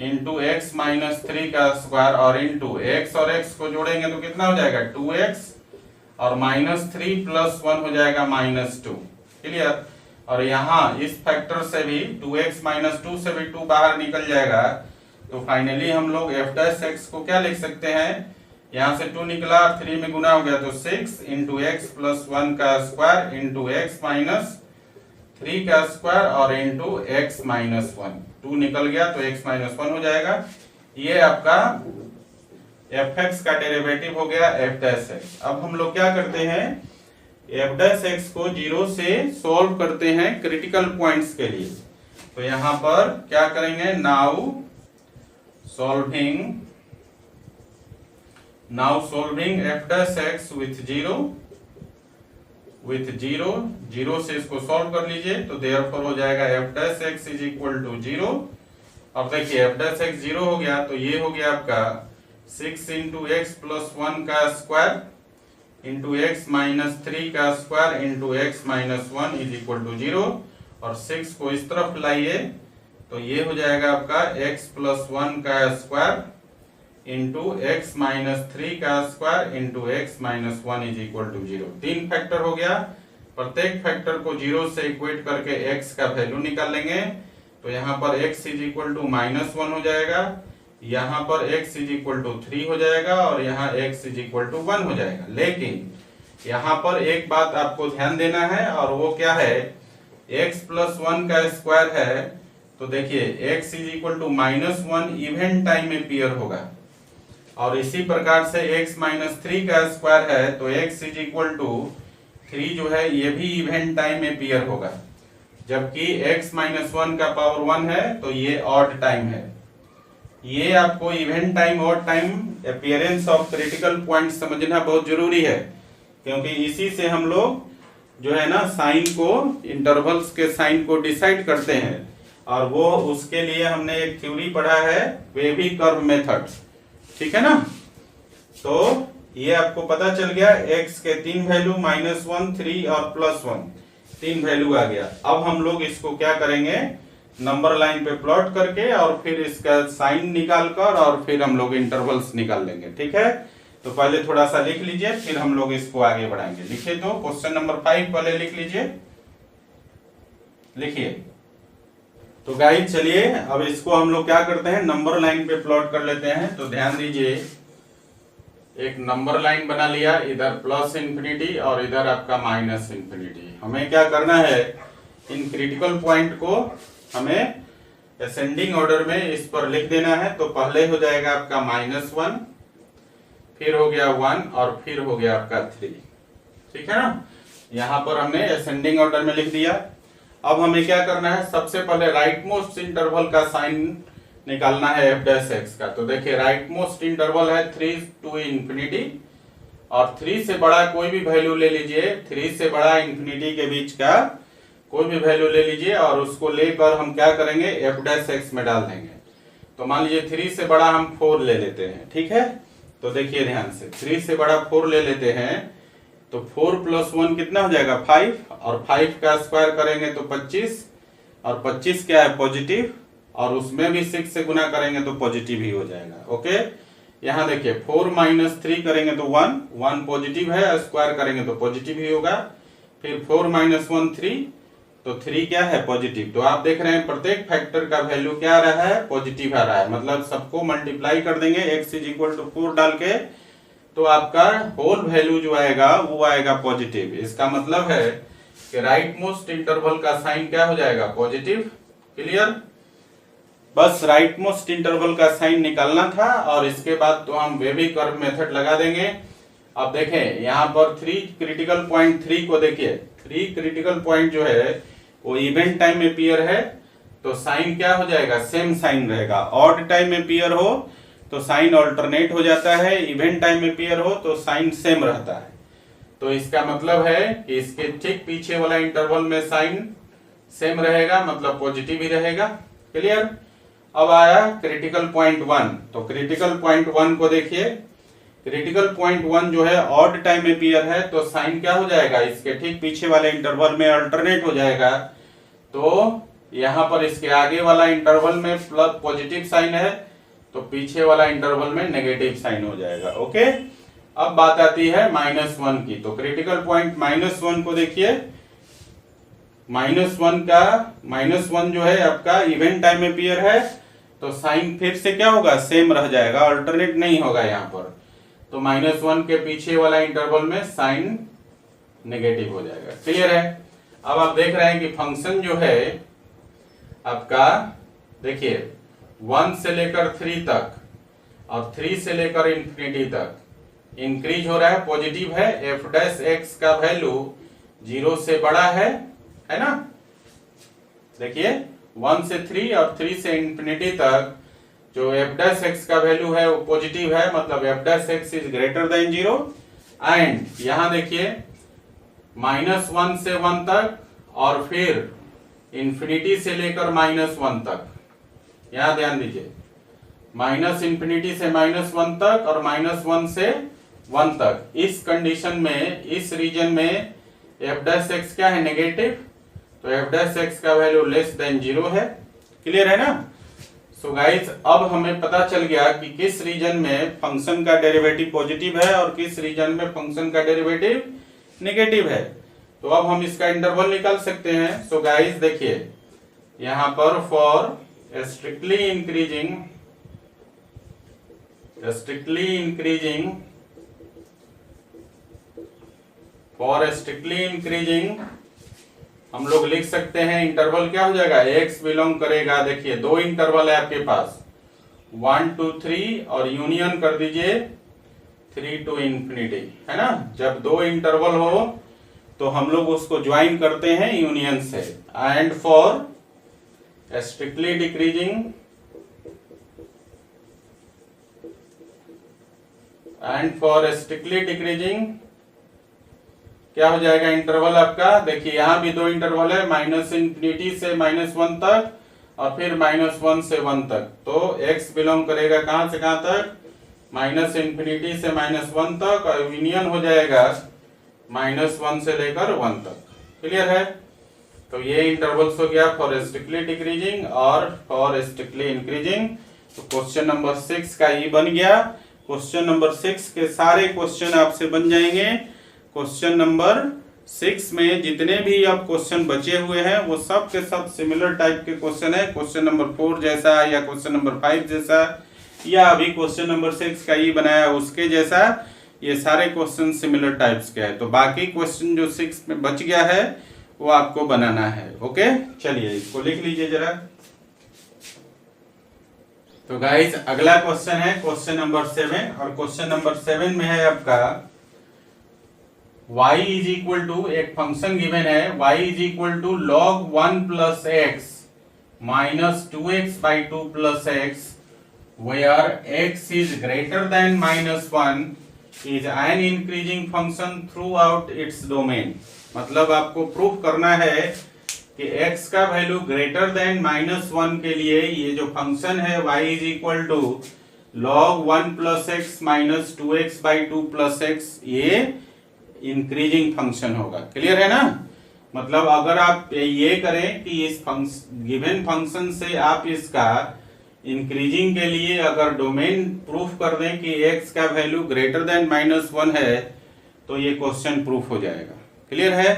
Speaker 1: इंटू एक्स माइनस 3 का स्क्वायर और इंटू एक्स और एक्स को जोड़ेंगे तो कितना हो जाएगा 2x और माइनस 3 प्लस 1 हो जाएगा माइनस 2। क्लियर? और यहाँ इस फैक्टर से भी 2x माइनस 2 से भी 2 बाहर निकल जाएगा तो फाइनली हम लोग f डैश x को क्या लिख सकते हैं, यहाँ से 2 निकला 3 में गुना हो गया तो 6 इंटू एक्स प्लस 1 का स्क्वायर इंटू एक्स माइनस 3 का स्क्वायर और इंटू एक्स माइनस 1। 2 निकल गया तो x माइनस 1 हो जाएगा। ये आपका fx का डेरिवेटिव हो गया f डैश x। अब हम लोग क्या करते हैं f डैश x को 0 से सॉल्व करते हैं क्रिटिकल पॉइंट्स के लिए। तो यहाँ पर क्या करेंगे now solving f dash x with 0 से इसको सॉल्व कर लीजिए तो देयरफॉर हो जाएगा f dash x is equal to 0। अब देखिए f डैश x 0 हो गया तो ये हो गया आपका 6 इंटू एक्स प्लस 1 का स्क्वायर इंटू एक्स माइनस 3 का square into x minus 1 is equal to 0 और 6 को इस तरफ लाइए तो ये हो जाएगा आपका x प्लस 1 का स्क्वायर इंटू एक्स माइनस 3 का square into x minus 1 is equal to 0। 3 factor हो गया, प्रत्येक फैक्टर को 0 से इक्वेट करके x का वैल्यू निकाल लेंगे तो यहाँ पर x is equal to minus 1 हो जाएगा, यहाँ पर x इज इक्वल टू 3 हो जाएगा और यहाँ x इज इक्वल टू 1 हो जाएगा। लेकिन यहाँ पर एक बात आपको ध्यान देना है और वो क्या है x प्लस 1 का स्क्वायर है तो देखिए x is equal to minus 1 even time में पेयर होगा और इसी प्रकार से x माइनस 3 का स्क्वायर है तो x इज इक्वल टू 3 जो है ये भी इवन टाइम में पेयर होगा, जबकि x माइनस 1 का पावर 1 है तो ये ऑड टाइम है। ये आपको इवेंट टाइम और time appearance of critical point समझना बहुत जरूरी है क्योंकि इसी से हम लोग जो है ना साइन को इंटरवल्स के साइन को डिसाइड करते हैं और वो उसके लिए हमने एक थ्योरी पढ़ा है वेवी कर्व मेथड, ठीक है ना। तो ये आपको पता चल गया x के 3 वैल्यू माइनस 1 3 और प्लस 1 3 वैल्यू आ गया। अब हम लोग इसको क्या करेंगे नंबर लाइन पे प्लॉट करके और फिर इसका साइन निकाल कर और फिर हम लोग इंटरवल्स निकाल लेंगे, ठीक है। तो पहले थोड़ा सा लिख लीजिए फिर हम लोग इसको आगे बढ़ाएंगे। लिखिए तो क्वेश्चन नंबर 5 पहले लिख लीजिए, लिखिए। तो गाइस चलिए अब इसको हम लोग क्या करते हैं नंबर लाइन पे प्लॉट कर लेते हैं। तो ध्यान दीजिए एक नंबर लाइन बना लिया, इधर प्लस इंफिनिटी और इधर आपका माइनस इंफिनिटी। हमें क्या करना है इन क्रिटिकल पॉइंट को हमें असेंडिंग ऑर्डर में इस पर लिख देना है। तो पहले हो जाएगा आपका -1, फिर हो गया 1 और फिर हो गया आपका 3, ठीक है ना। यहां पर हमने असेंडिंग ऑर्डर में लिख दिया। अब हमें क्या करना है सबसे पहले राइट मोस्ट इंटरवल का साइन निकालना है f डैश x का। तो देखिए राइट मोस्ट इंटरवल है 3 to इंफिनिटी और 3 से बड़ा कोई भी वैल्यू ले लीजिए, 3 से बड़ा इंफिनिटी के बीच का कोई भी वैल्यू ले लीजिए और उसको लेकर हम क्या करेंगे f डैश x में डाल देंगे। तो मान लीजिए 3 से बड़ा हम 4 ले लेते हैं, ठीक है। तो देखिए ध्यान से 3 से बड़ा 4 ले लेते हैं तो 4 + 1 कितना हो जाएगा 5 और 5 का स्क्वायर करेंगे तो 25 और 25 क्या है पॉजिटिव और उसमें भी 6 से गुना करेंगे तो पॉजिटिव ही हो जाएगा, ओके। यहाँ देखिए 4 - 3 करेंगे तो 1 पॉजिटिव है, स्क्वायर करेंगे तो पॉजिटिव ही होगा। फिर 4 - 1 3 तो 3 क्या है पॉजिटिव। तो आप देख रहे हैं प्रत्येक फैक्टर का वैल्यू क्या आ रहा है, पॉजिटिव आ रहा है। मतलब सबको मल्टीप्लाई कर देंगे x = 4 डाल के, तो आपका होल वैल्यू जो आएगा वो आएगा पॉजिटिव। इसका मतलब है कि राइट मोस्ट इंटरवल का साइन क्या हो जाएगा, पॉजिटिव। क्लियर। बस राइट मोस्ट इंटरवल का साइन निकालना था और इसके बाद तो हम वेवी कर्व मेथड लगा देंगे। अब देखें यहाँ पर 3 क्रिटिकल पॉइंट 3 को देखिए, 3 क्रिटिकल पॉइंट जो है वो इवेंट टाइम में अपीयर है तो साइन क्या हो जाएगा, सेम साइन रहेगा। ऑड टाइम में अपीयर हो तो साइन ऑल्टरनेट हो जाता है, इवेंट टाइम में अपीयर हो तो साइन सेम रहता है। तो इसका मतलब है कि इसके ठीक पीछे वाला इंटरवल में साइन सेम रहेगा, मतलब पॉजिटिव ही रहेगा। क्लियर। अब आया क्रिटिकल पॉइंट 1। तो क्रिटिकल पॉइंट 1 को देखिए, क्रिटिकल पॉइंट 1 जो है ऑड टाइम में अपीयर है तो साइन क्या हो जाएगा, इसके ठीक पीछे वाले इंटरवल में अल्टरनेट हो जाएगा। तो यहां पर इसके आगे वाला इंटरवल में प्लस पॉजिटिव साइन है तो पीछे वाला इंटरवल में नेगेटिव साइन हो जाएगा। ओके। अब बात आती है -1 की। तो क्रिटिकल पॉइंट -1 को देखिए, -1 जो है आपका इवेंट टाइम में अपीयर है तो साइन फिर से क्या होगा, सेम रह जाएगा, अल्टरनेट नहीं होगा यहाँ पर। तो -1 के पीछे वाला इंटरवल में साइन नेगेटिव हो जाएगा। क्लियर है। अब आप देख रहे हैं कि फंक्शन जो है आपका, देखिए 1 से लेकर 3 तक और 3 से लेकर इंफिनिटी तक इंक्रीज हो रहा है, पॉजिटिव है। f' का वैल्यू 0 से बड़ा है ना। देखिए 1 से 3 और 3 से इंफिनिटी तक जो f' का वैल्यू है वो पॉजिटिव है, मतलब f' is greater than 0। And यहां देखिए -1 से 1 तक और फिर इंफिनिटी से लेकर -1 तक। यहां ध्यान दीजिए, -इंफिनिटी से -1 तक और -1 से 1 तक। इस कंडीशन में, इस रीजन में f' क्या है, नेगेटिव। तो f' का वैल्यू लेस देन 0 है। क्लियर है ना। सो गाइस अब हमें पता चल गया कि किस रीजन में फंक्शन का डेरिवेटिव पॉजिटिव है और किस रीजन में फंक्शन का डेरिवेटिव नेगेटिव है। तो अब हम इसका इंटरवल निकाल सकते हैं। सो गाइस देखिए यहां पर फॉर स्ट्रिक्टली इंक्रीजिंग हम लोग लिख सकते हैं इंटरवल क्या हो जाएगा, x बिलोंग करेगा। देखिए 2 इंटरवल है आपके पास, 1 to 3 और यूनियन कर दीजिए 3 to इंफिनिटी, है ना। जब 2 इंटरवल हो तो हम लोग उसको ज्वाइन करते हैं यूनियन से। एंड फॉर स्ट्रिक्टली डिक्रीजिंग क्या हो जाएगा इंटरवल आपका। देखिए यहां भी 2 इंटरवल है, -इंफिनिटी से -1 तक और फिर -1 से 1 तक। तो x बिलोंग करेगा कहां से कहां तक, -इंफिनिटी से -1 तक और यूनियन हो जाएगा -1 से लेकर 1 तक। क्लियर है। तो ये इंटरवल्स हो गया फॉर स्ट्रिक्टली डिक्रीजिंग और फॉर स्ट्रिक्टली इंक्रीजिंग। तो क्वेश्चन नंबर 6 का ये बन गया। क्वेश्चन नंबर 6 के सारे क्वेश्चन आपसे बन जाएंगे। क्वेश्चन नंबर 6 में जितने भी अब क्वेश्चन बचे हुए हैं वो सब के सब सिमिलर टाइप के क्वेश्चन है। क्वेश्चन नंबर 4 जैसा या क्वेश्चन नंबर 5 जैसा या अभी क्वेश्चन नंबर 6 का ये बनाया उसके जैसा, ये सारे क्वेश्चन सिमिलर टाइप्स के हैं। तो बाकी क्वेश्चन जो 6 में बच गया है वो आपको बनाना है। ओके चलिए इसको लिख लीजिए जरा। तो गाइस अगला क्वेश्चन है क्वेश्चन नंबर 7 और क्वेश्चन नंबर 7 में है आपका y इज इक्वल टू, एक फंक्शन गिवन है y is equal to log 1 plus x minus 2x/2 plus x where x is greater than -1 is an increasing function throughout its domain। मतलब आपको proof करना है कि x का value greater than -1 के लिए ये जो फंक्शन है y is equal to log 1 plus x minus 2x/2 plus x ये इंक्रीजिंग फंक्शन होगा। क्लियर है ना। मतलब अगर आप ये करें कि इस गिवन फंक्शन से आप इसका इंक्रीजिंग के लिए अगर डोमेन प्रूफ कर दें कि x का वैल्यू ग्रेटर देन -1 है तो ये क्वेश्चन प्रूफ हो जाएगा। क्लियर है।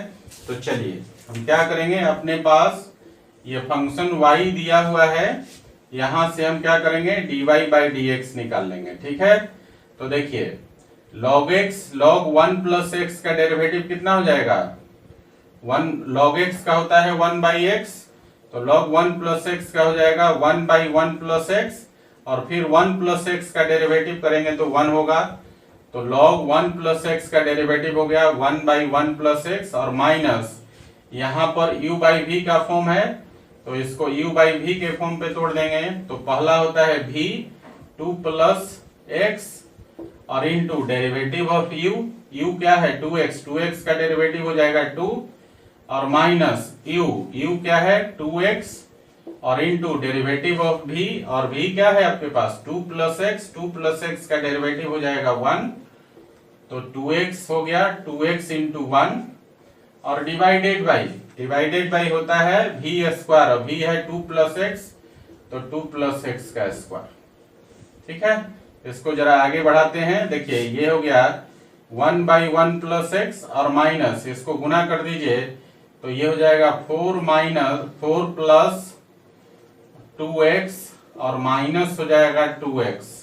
Speaker 1: तो चलिए हम क्या करेंगे, अपने पास ये फंक्शन y दिया हुआ है, यहां से हम क्या करेंगे dy बाई डी एक्स निकाल लेंगे। ठीक है, तो देखिए log x log 1 plus x का डेरिवेटिव कितना हो जाएगा, 1 log x का होता है 1 बाई एक्स, तो log 1 प्लस एक्स का हो जाएगा 1 बाई 1 प्लस एक्स, और फिर 1 प्लस एक्स का डेरिवेटिव करेंगे तो 1 होगा, तो log 1 प्लस एक्स का डेरिवेटिव हो गया 1 बाई 1 प्लस एक्स, और माइनस यहाँ पर u बाई v का फॉर्म है, तो इसको u बाई v के फॉर्म पे तोड़ देंगे, तो पहला होता है v 2 प्लस एक्स और इनटू डेरिवेटिव ऑफ u क्या है 2x, 2x का डेरिवेटिव हो जाएगा 2, और माइनस u क्या है 2x, और इनटू डेरिवेटिव ऑफ v, और v क्या है आपके पास 2 प्लस एक्स का डेरिवेटिव हो जाएगा 1, तो 2x हो गया 2x इंटू 1, और डिवाइडेड बाई होता है v स्क्वायर, और v है 2 प्लस एक्स, तो 2 प्लस एक्स का स्क्वायर। ठीक है, इसको जरा आगे बढ़ाते हैं, देखिए ये हो गया 1 बाई 1 प्लस एक्स, और माइनस इसको गुना कर दीजिए, तो ये हो जाएगा 4 प्लस 2x, और माइनस हो जाएगा 2x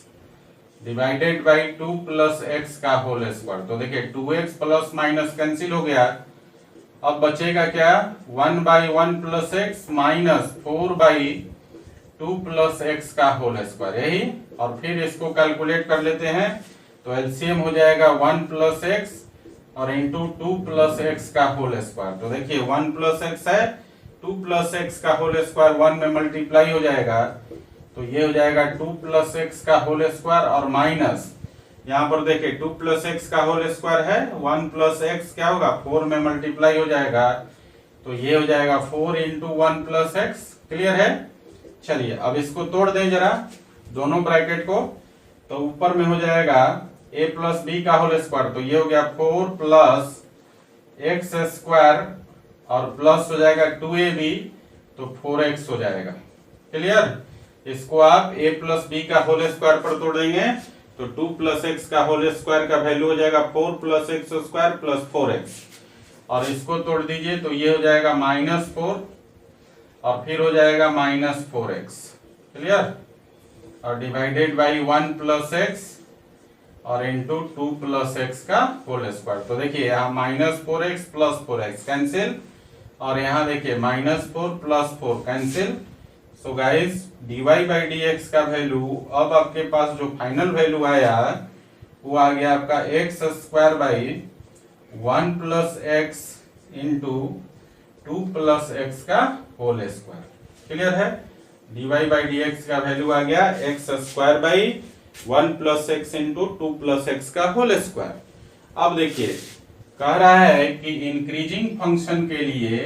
Speaker 1: divided by 2 plus x का होल स्क्वायर। तो देखिए 2x प्लस माइनस कैंसिल हो गया, अब बचेगा क्या 1 by 1 plus x minus 4 by 2 plus x का होल स्क्वायर, यही, और फिर इसको कैलकुलेट कर लेते हैं, तो एलसीएम हो जाएगा 1 प्लस एक्स और इंटू 2 प्लस एक्स का होल स्क्वायर। तो देखिए 1 प्लस एक्स है, 2 प्लस एक्स का होल स्क्वायर 1 में मल्टीप्लाई हो जाएगा, तो ये हो जाएगा 2 प्लस एक्स का होल स्क्वायर, और माइनस यहाँ पर देखिए 2 प्लस एक्स का होल स्क्वायर है, 1 प्लस एक्स क्या होगा 4 में मल्टीप्लाई हो जाएगा, तो ये हो जाएगा 4 इंटू 1 प्लस एक्स। क्लियर है, चलिए अब इसको तोड़ दें जरा दोनों ब्रैकेट को, तो ऊपर में हो जाएगा a प्लस बी का होल स्क्वायर, तो ये हो गया 4 प्लस एक्स स्क्वायर, और प्लस हो जाएगा 2ab, तो 4x हो जाएगा। क्लियर, इसको आप a प्लस बी का होल स्क्वायर पर तोड़ देंगे, तो 2 प्लस एक्स का होल स्क्वायर का वैल्यू हो जाएगा 4 plus x square plus 4x, और इसको तोड़ दीजिए, तो ये हो जाएगा -4, और फिर हो जाएगा -4x। क्लियर, और डिवाइडेड बाई 1 प्लस एक्स और इंटू 2 प्लस एक्स का होल स्क्वायर। तो देखिए यहाँ -4x प्लस 4x कैंसिल, और यहाँ देखिए -4 plus 4 cancel. So guys dy by d x का वैल्यू, अब आपके पास जो फाइनल वैल्यू आया वो आ गया आपका x square by 1 plus x into 2 plus x का होल स्क्वायर। क्लियर है, dy बाई डी एक्स का वैल्यू आ गया x square by 1 plus x into 2 plus x का होल स्क्वायर। अब देखिए कह रहा है कि इंक्रीजिंग फंक्शन के लिए,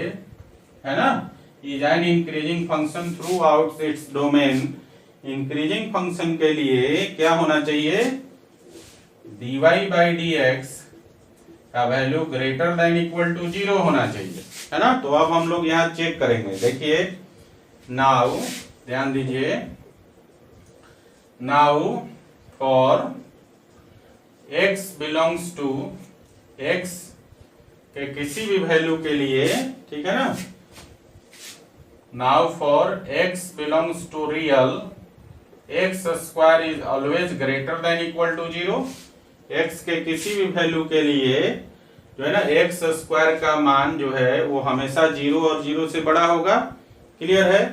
Speaker 1: है ना, is an increasing function throughout its domain। Increasing function के लिए क्या होना चाहिए, dy बाई डी एक्स का value greater than equal to 0 होना चाहिए, है ना। तो अब हम लोग यहाँ चेक करेंगे, देखिए नाउ ध्यान दीजिए, now for x belongs to x के किसी भी वैल्यू के लिए, ठीक है ना, now for x belongs to real, x square is always greater than equal to 0। x के किसी भी वैल्यू के लिए जो है ना x स्क्वायर का मान जो है वो हमेशा 0 और 0 से बड़ा होगा। क्लियर है,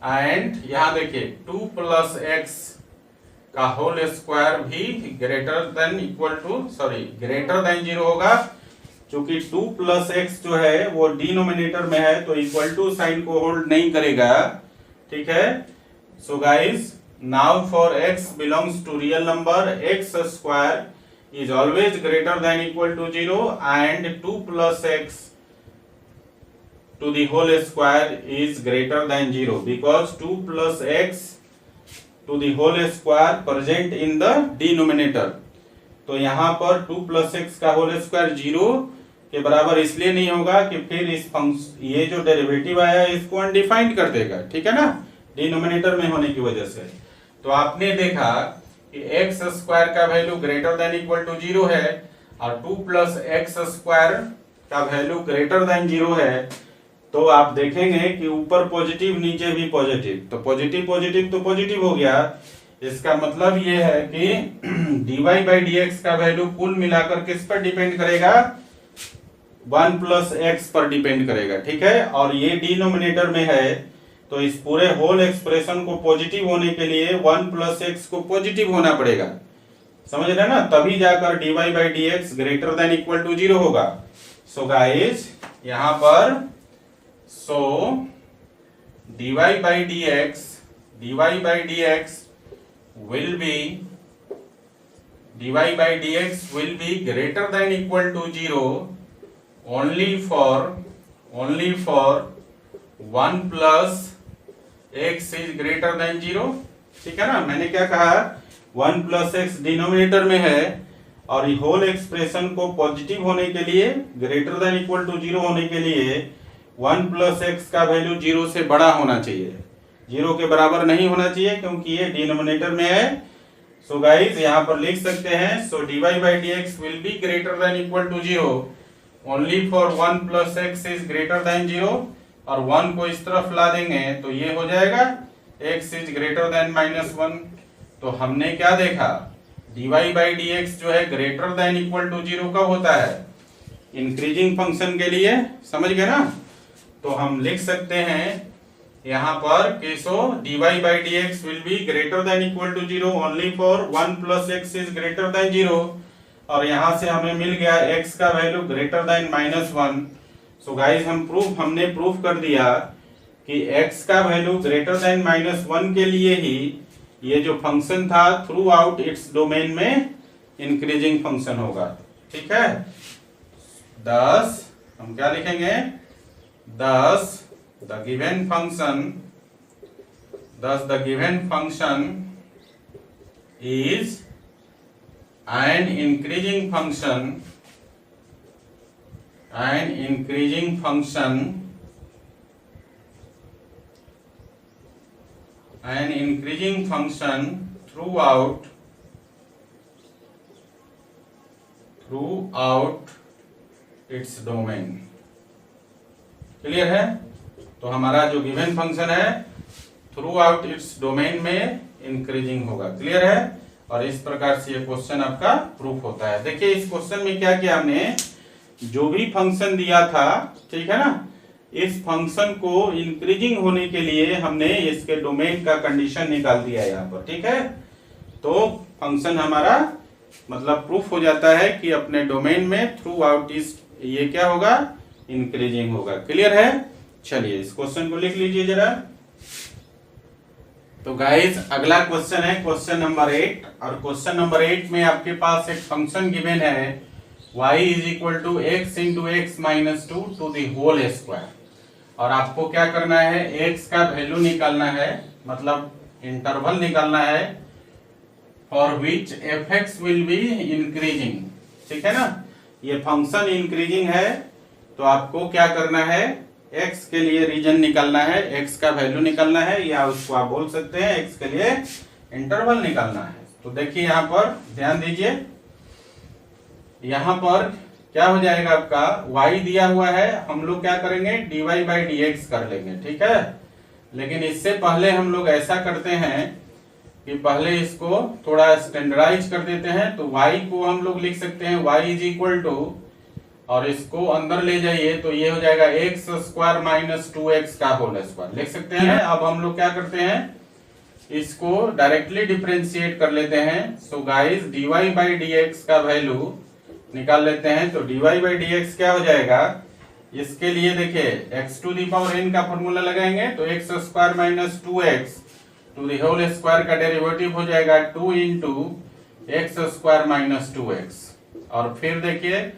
Speaker 1: एंड यहाँ देखिए 2 प्लस एक्स का होल स्क्वायर भी ग्रेटर देन 0 होगा, क्योंकि 2 प्लस एक्स जो है वो डिनोमिनेटर में है, तो इक्वल टू साइन को होल्ड नहीं करेगा। ठीक है, so guys now for x belongs to real number, x square is always greater than equal to 0 and 2 plus x to the whole square is greater than 0 because 2 plus x to the whole square present in the denominator. तो यहाँ पर 2 plus x का whole square 0 के बराबर इसलिए नहीं होगा कि फिर इस फंक्शन, ये जो डेरिवेटिव आया है इसको अनडिफाइंड कर देगा, ठीक है ना, डिनोमिनेटर में होने की वजह से। तो आपने देखा कि एक्स स्क्वायर का value greater than equal to 0 है, और 2 प्लस एक्स स्क्वायर का वैल्यू ग्रेटर देन 0 है, तो आप देखेंगे कि ऊपर पॉजिटिव नीचे भी पॉजिटिव, तो पॉजिटिव पॉजिटिव तो पॉजिटिव हो गया। इसका मतलब ये है कि dy बाई dx का वैल्यू कुल मिलाकर किस पर डिपेंड करेगा, 1 प्लस एक्स पर डिपेंड करेगा, ठीक है। और ये डिनोमिनेटर में है, तो इस पूरे होल एक्सप्रेशन को पॉजिटिव होने के लिए 1 प्लस एक्स को पॉजिटिव होना पड़ेगा, समझ रहे ना, तभी जाकर dy by dx greater than equal to 0 होगा। सो गाइस यहां पर dy by dx will be greater than equal to 0 only for 1 plus x is greater than 0, ठीक है ना। मैंने क्या कहा, 1 प्लस एक्स डिनोमिनेटर में है और होल एक्सप्रेशन को पॉजिटिव होने के लिए, ग्रेटर देन इक्वल टू 0 होने के लिए 1 प्लस एक्स का वैल्यू 0 से बड़ा होना चाहिए, 0 के बराबर नहीं होना चाहिए, क्योंकि ये डिनोमिनेटर में है। सो गाइस यहाँ पर लिख सकते हैं, so dy by dx will be greater than equal to 0 only for 1 plus x is greater than 0, और 1 को इस तरफ ला देंगे तो ये हो जाएगा x इज ग्रेटर देन -1। तो हमने क्या देखा, dy बाई dx जो है ग्रेटर देन इक्वल टू 0 कब होता है, इंक्रीजिंग फंक्शन के लिए, समझ गए ना। तो हम लिख सकते हैं यहाँ पर कि so dy by dx will be greater than equal to 0 only for 1 plus x is greater than 0, और यहाँ से हमें मिल गया x का value greater than -1। So guys हमने प्रूफ कर दिया कि x का वैल्यू ग्रेटर देन -1 के लिए ही ये जो फंक्शन था थ्रू आउट इट्स डोमेन में इंक्रीजिंग फंक्शन होगा, ठीक है। 10 हम क्या लिखेंगे, 10 the given function is an increasing function throughout its domain, clear है। तो हमारा जो गिवन फंक्शन है थ्रू आउट इट्स डोमेन में इंक्रीजिंग होगा, क्लियर है। और इस प्रकार से ये क्वेश्चन आपका प्रूफ होता है। देखिए इस क्वेश्चन में क्या किया हमने, जो भी फंक्शन दिया था, ठीक है ना, इस फंक्शन को इंक्रीजिंग होने के लिए हमने इसके डोमेन का कंडीशन निकाल दिया है यहाँ पर, ठीक है। तो फंक्शन हमारा मतलब प्रूफ हो जाता है कि अपने डोमेन में थ्रू आउट इस ये क्या होगा, इंक्रीजिंग होगा, क्लियर है। चलिए इस क्वेश्चन को लिख लीजिए जरा। तो गाइस अगला क्वेश्चन है क्वेश्चन नंबर 8, और क्वेश्चन नंबर 8 में आपके पास एक फंक्शन गिवन है y is equal to x into x minus 2 to the whole square, और आपको क्या करना है, x का वैल्यू निकालना है, मतलब इंटरवल निकालना है for which fx will be increasing, ठीक है ना। ये फंक्शन इंक्रीजिंग है, तो आपको क्या करना है, x के लिए रीजन निकालना है, x का वैल्यू निकालना है, या उसको आप बोल सकते हैं x के लिए इंटरवल निकालना है। तो देखिए यहाँ पर ध्यान दीजिए, यहाँ पर क्या हो जाएगा, आपका y दिया हुआ है, हम लोग क्या करेंगे, dy बाई dx कर लेंगे, ठीक है। लेकिन इससे पहले हम लोग ऐसा करते हैं कि पहले इसको थोड़ा स्टैंडर्डाइज कर देते हैं। तो y को हम लोग लिख सकते हैं y इज इक्वल टू, और इसको अंदर ले जाइए तो ये हो जाएगा एक्स स्क्वायर माइनस 2x का होल स्क्वायर, लिख सकते हैं। अब हम लोग क्या करते हैं, इसको डायरेक्टली डिफरेंशिएट कर लेते हैं। सो गाइस dy बाई dx का वैल्यू निकाल लेते हैं। तो dy बाई dx क्या हो जाएगा, इसके लिए देखिए x to the power n का फॉर्मूला लगाएंगे, तो x square minus 2x to the whole square का डेरिवेटिव हो जाएगा 2 into x square minus 2x, और फिर देखिए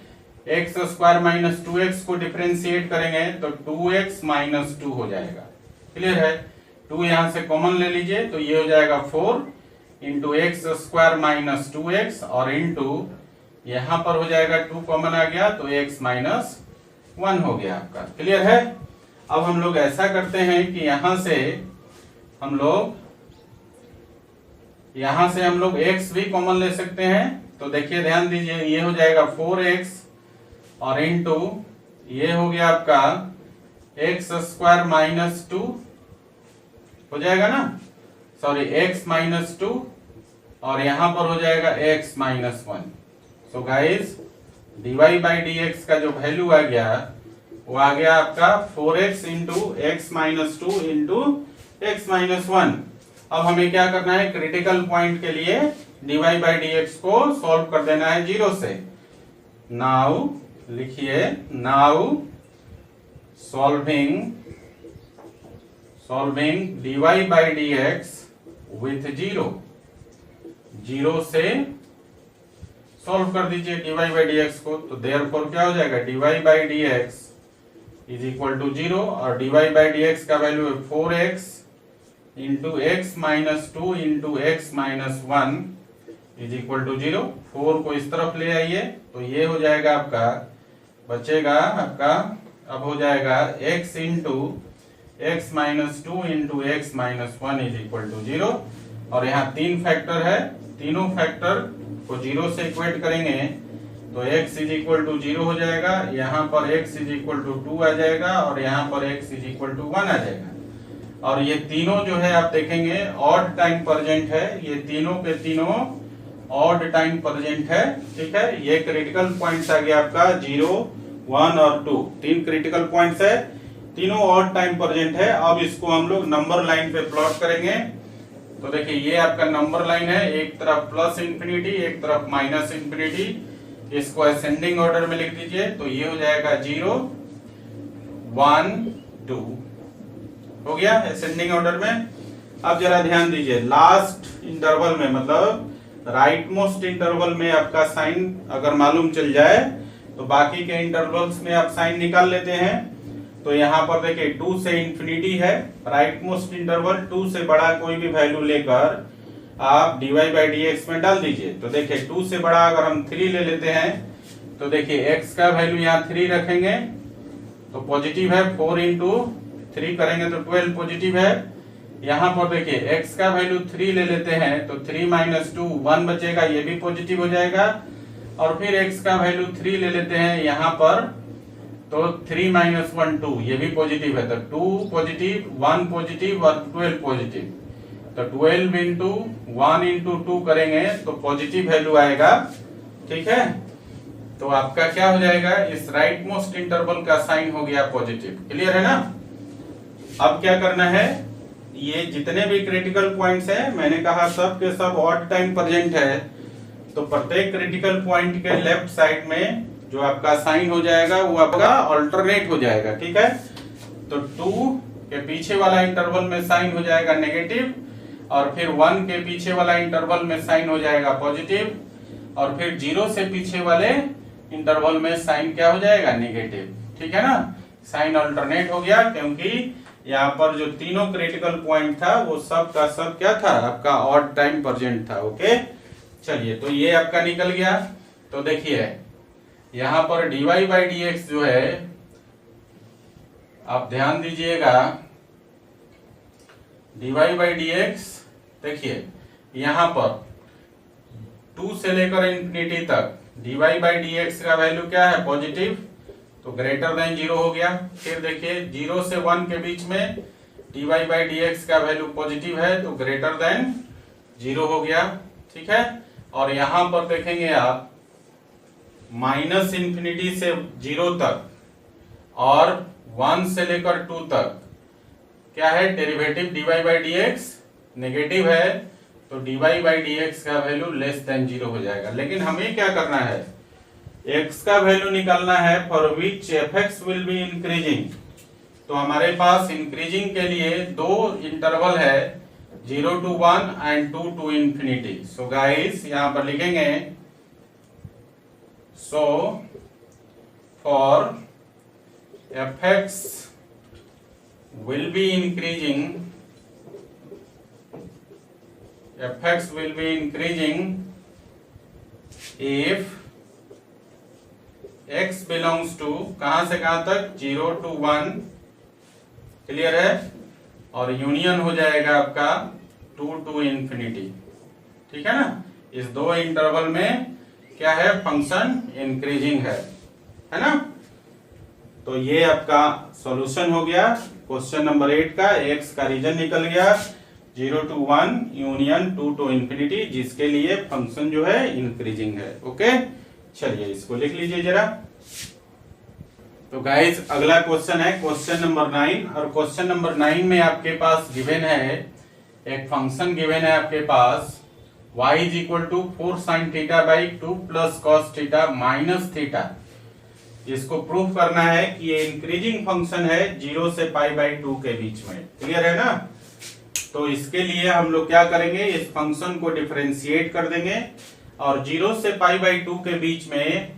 Speaker 1: एक्स स्क्वायर माइनस 2x को डिफरेंशिएट करेंगे तो 2x माइनस 2 हो जाएगा, क्लियर है। 2 यहां से कॉमन ले लीजिए तो ये हो जाएगा 4 into x square minus 2x, और इंटू यहां पर हो जाएगा 2 कॉमन आ गया तो x माइनस 1 हो गया आपका, क्लियर है। अब हम लोग ऐसा करते हैं कि यहां से हम लोग x भी कॉमन ले सकते हैं, तो देखिए ध्यान दीजिए, ये हो जाएगा 4x और इंटू ये हो गया आपका x स्क्वायर माइनस 2 हो जाएगा ना, सॉरी x माइनस 2 और यहां पर हो जाएगा x minus 1। So guys dy by dx का जो वैल्यू आ गया वो आ गया आपका 4x into x minus 2 into x minus 1। अब हमें क्या करना है, क्रिटिकल पॉइंट के लिए dy बाई dx को सॉल्व कर देना है 0 से। नाउ लिखिए, now solving dy by dx with 0 से सॉल्व कर दीजिए dy बाई dx को। तो देयरफॉर क्या हो जाएगा, dy by dx is equal to 0 और dy बाई dx का वैल्यू है 4x into x minus 2 into x minus 1 is equal to 0। 4 को इस तरफ ले आइए तो ये हो जाएगा आपका, बचेगा आपका, अब हो जाएगा x into x minus 2 into x minus 1 is equal to 0। और यहाँ 3 फैक्टर है, तीनों फैक्टर को 0 से इक्वेट करेंगे तो x इज इक्वल टू 0 हो जाएगा, यहाँ पर x इज इक्वल टू 2 आ जाएगा और यहाँ पर x इज इक्वल टू 1 आ जाएगा। और ये तीनों जो है आप देखेंगे ऑड टाइम प्रेजेंट है, ये तीनों के तीनों ऑड टाइम प्रेजेंट है, ठीक है। ये क्रिटिकल पॉइंट्स आ गया आपका 0, 1 और 2, 3 क्रिटिकल पॉइंट्स है, तीनों ऑड टाइम प्रेजेंट है। अब इसको हम लोग नंबर लाइन पे प्लॉट करेंगे। तो देखिए ये आपका नंबर लाइन है, एक तरफ प्लस इंफिनिटी एक तरफ माइनस इंफिनिटी, इसको असेंडिंग ऑर्डर में लिख दीजिए। तो ये हो जाएगा 0, 1, 2 हो गया असेंडिंग ऑर्डर में। अब जरा ध्यान दीजिए, लास्ट इंटरवल में मतलब राइट मोस्ट इंटरवल में आपका साइन अगर मालूम चल जाए तो बाकी के इंटरवल्स में आप साइन निकाल लेते हैं। तो यहाँ पर देखिए 2 से इंफिनिटी है, राइट मोस्ट इंटरवल 2 से बड़ा कोई भी वैल्यू लेकर आप dy बाई dx में डाल दीजिए। तो देखिए 2 से बड़ा अगर हम 3 ले लेते हैं तो देखिए x का वैल्यू यहाँ 3 रखेंगे तो पॉजिटिव है, 4 इंटू 3 करेंगे तो 12 पॉजिटिव है। यहाँ पर देखिए x का वैल्यू 3 ले लेते हैं तो 3 माइनस 2 1 बचेगा, ये भी पॉजिटिव हो जाएगा। और फिर x का वैल्यू 3 ले लेते हैं यहाँ पर तो 3 माइनस 1 2, ये भी पॉजिटिव है। तो 2 पॉजिटिव 1 पॉजिटिव और 12 पॉजिटिव, तो 12 इंटू 1 इंटू 2 करेंगे तो पॉजिटिव वैल्यू आएगा, ठीक है। तो आपका क्या हो जाएगा, इस राइट मोस्ट इंटरवल का साइन हो गया पॉजिटिव। क्लियर है ना। अब क्या करना है, ये जितने भी क्रिटिकल पॉइंट्स हैं मैंने कहा सब के सब ऑड टाइम प्रेजेंट है, तो प्रत्येक क्रिटिकल पॉइंट के लेफ्ट साइड में जो आपका साइन हो जाएगा वो आपका अल्टरनेट हो जाएगा, ठीक है। तो 2 के पीछे वाला इंटरवल में साइन हो जाएगा नेगेटिव और फिर 1 के पीछे वाला इंटरवल में साइन हो जाएगा पॉजिटिव और फिर 0 से पीछे वाले इंटरवल में साइन क्या हो जाएगा, नेगेटिव, ठीक है ना। साइन अल्टरनेट हो गया क्योंकि यहाँ पर जो तीनों क्रिटिकल पॉइंट था वो सब का सब क्या था, आपका ऑड टाइम प्रेजेंट था। ओके चलिए, तो ये आपका निकल गया। तो देखिए यहाँ पर dy बाई dx जो है, आप ध्यान दीजिएगा, dy बाई dx देखिए यहाँ पर 2 से लेकर इंफिनिटी तक dy बाई dx का वैल्यू क्या है, पॉजिटिव, तो ग्रेटर देन 0 हो गया। फिर देखिए 0 से 1 के बीच में dy बाई dx का वैल्यू पॉजिटिव है तो ग्रेटर देन 0 हो गया, ठीक है। और यहां पर देखेंगे आप माइनस इंफिनिटी से 0 तक और 1 से लेकर 2 तक क्या है, derivative dy by dx negative है तो dy बाई dx का वैल्यू लेस देन 0 हो जाएगा। लेकिन हमें क्या करना है, x का वैल्यू निकालना है for which fx will be increasing. तो हमारे पास इंक्रीजिंग के लिए 2 इंटरवल है, 0 to 1 and 2 to infinity. So guys यहां पर लिखेंगे, so for fx will be increasing, fx will be increasing if x belongs to कहां से कहां तक, 0 to 1, क्लियर है। और यूनियन हो जाएगा आपका 2 to इंफिनिटी, ठीक है ना। इस 2 इंटरवल में क्या है, फंक्शन इंक्रीजिंग है ना। तो ये आपका सॉल्यूशन हो गया क्वेश्चन नंबर 8 का। x का रीजन निकल गया 0 to 1 यूनियन 2 to इंफिनिटी, जिसके लिए फंक्शन जो है इंक्रीजिंग है। ओके, चलिए इसको लिख लीजिए जरा। तो गाइस अगला क्वेश्चन है क्वेश्चन नंबर 9, और क्वेश्चन नंबर 9 में आपके पास गिवन है, एक फंक्शन गिवन है आपके पास y is equal to 4 sin theta by 2 plus cos theta minus theta. इसको प्रूफ करना है कि ये इंक्रीजिंग फंक्शन है 0 से पाई बाई 2 के बीच में। क्लियर है ना। तो इसके लिए हम लोग क्या करेंगे, इस फंक्शन को डिफरेंशिएट कर देंगे और 0 से पाई बाई 2 के बीच में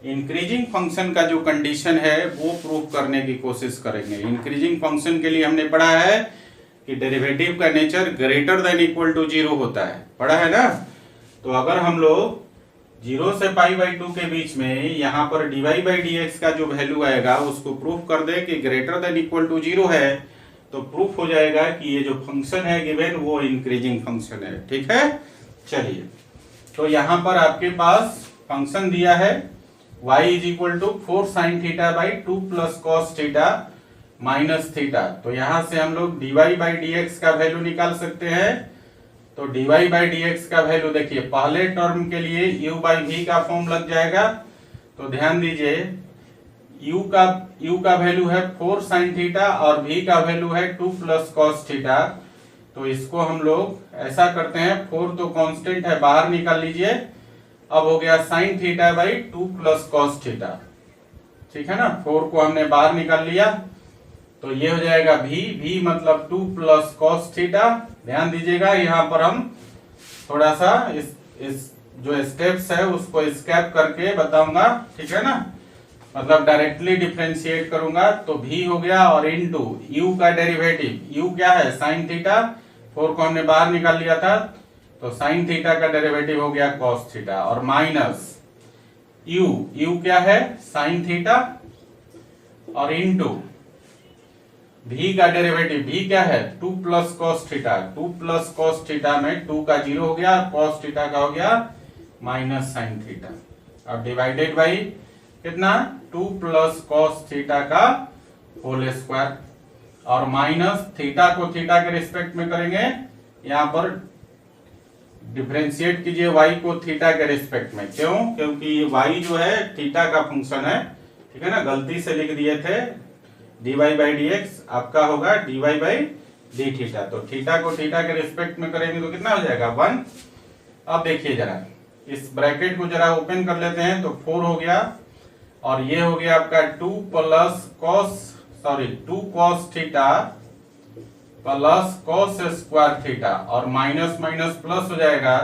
Speaker 1: इंक्रीजिंग फंक्शन का जो कंडीशन है वो प्रूफ करने की कोशिश करेंगे। इंक्रीजिंग फंक्शन के लिए हमने पढ़ा है कि डेरिवेटिव का nature greater than equal to 0 होता है, पढ़ा है ना। तो अगर हम लोग 0 से पाई बाई 2 के बीच में यहाँ पर dy बाई dx का जो वैल्यू आएगा उसको प्रूफ कर दे कि ग्रेटर देन इक्वल टू 0 है, तो प्रूफ हो जाएगा कि ये जो फंक्शन है गिवन वो इंक्रीजिंग फंक्शन है। ठीक है, चलिए तो यहाँ पर आपके पास फंक्शन दिया है y is equal to 4 sin theta by 2 plus cos theta minus theta. तो यहाँ से हम लोग dy बाई dx का वैल्यू निकाल सकते हैं। तो dy बाई dx का वैल्यू देखिए, पहले टर्म के लिए u बाई v का फॉर्म लग जाएगा। तो ध्यान दीजिए u का वैल्यू है 4 sin थीटा और v का वैल्यू है 2 प्लस कॉस थीटा। तो इसको हम लोग ऐसा करते हैं, 4 तो कांस्टेंट है, बाहर निकाल लीजिए। अब हो गया sin theta by 2 plus cos theta. ठीक है ना, 4 को हमने बाहर निकाल लिया तो ये हो जाएगा v मतलब 2 प्लस कॉस थीटा। ध्यान दीजिएगा यहाँ पर हम थोड़ा सा इस जो स्टेप्स है उसको स्केप करके बताऊंगा। ठीक है ना, मतलब डायरेक्टली डिफरेंशिएट करूंगा। तो v हो गया और इनटू u का डेरिवेटिव, u क्या है sin थीटा, 4 को हमने बाहर निकाल लिया था तो sin थीटा का डेरिवेटिव हो गया cos थीटा, और माइनस u क्या है sin थीटा, और इनटू v का डेरिवेटिव, v क्या है 2 plus cos theta, 2 plus cos theta में 2 का 0 हो गया, कॉस थीटा का हो गया माइनस sin थीटा। अब डिवाइडेड बाई कितना 2 प्लस कॉस थीटा का होल स्क्वायर, और माइनस थीटा को थीटा के रिस्पेक्ट में करेंगे, यहाँ पर डिफरेंशिएट कीजिए y को थीटा के रिस्पेक्ट में। क्यों, क्योंकि y जो है थीटा का फंक्शन है। ठीक है ना, गलती से लिख दिए थे dy बाई dx, आपका होगा dy बाई d थीटा। तो थीटा को थीटा के रिस्पेक्ट में करेंगे तो कितना हो जाएगा 1। अब देखिए जरा इस ब्रैकेट को जरा ओपन कर लेते हैं। तो 4 हो गया और ये हो गया आपका 2 cos theta plus cos square theta, और माइनस माइनस प्लस हो जाएगा,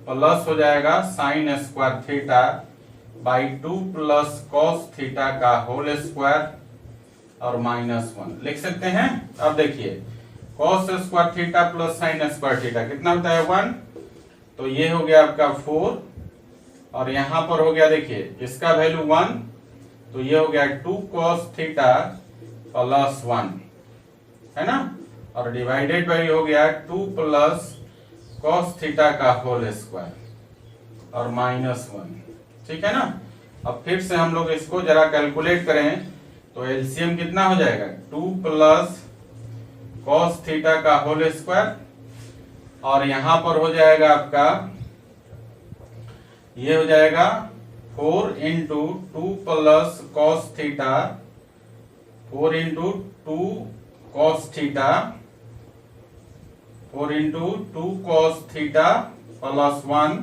Speaker 1: प्लस हो जाएगा sine square theta by 2 plus cos theta का होल स्क्वायर और माइनस 1 लिख सकते हैं। अब देखिए cos square theta plus sine square theta कितना होता है 1। तो ये हो गया आपका 4, और यहां पर हो गया देखिए इसका वैल्यू 1, तो ये हो गया 2 कॉस थीटा प्लस 1, है ना, और डिवाइडेड बाई हो गया 2 प्लस कॉस थीटा का होल स्क्वायर और माइनस 1। ठीक है ना। अब फिर से हम लोग इसको जरा कैलकुलेट करें तो एलसीएम कितना हो जाएगा 2 प्लस कॉस थीटा का होल स्क्वायर, और यहां पर हो जाएगा आपका ये हो जाएगा 4 into 2 plus cos theta, 4 into 2 cos theta, 4 into 2 cos theta plus 1,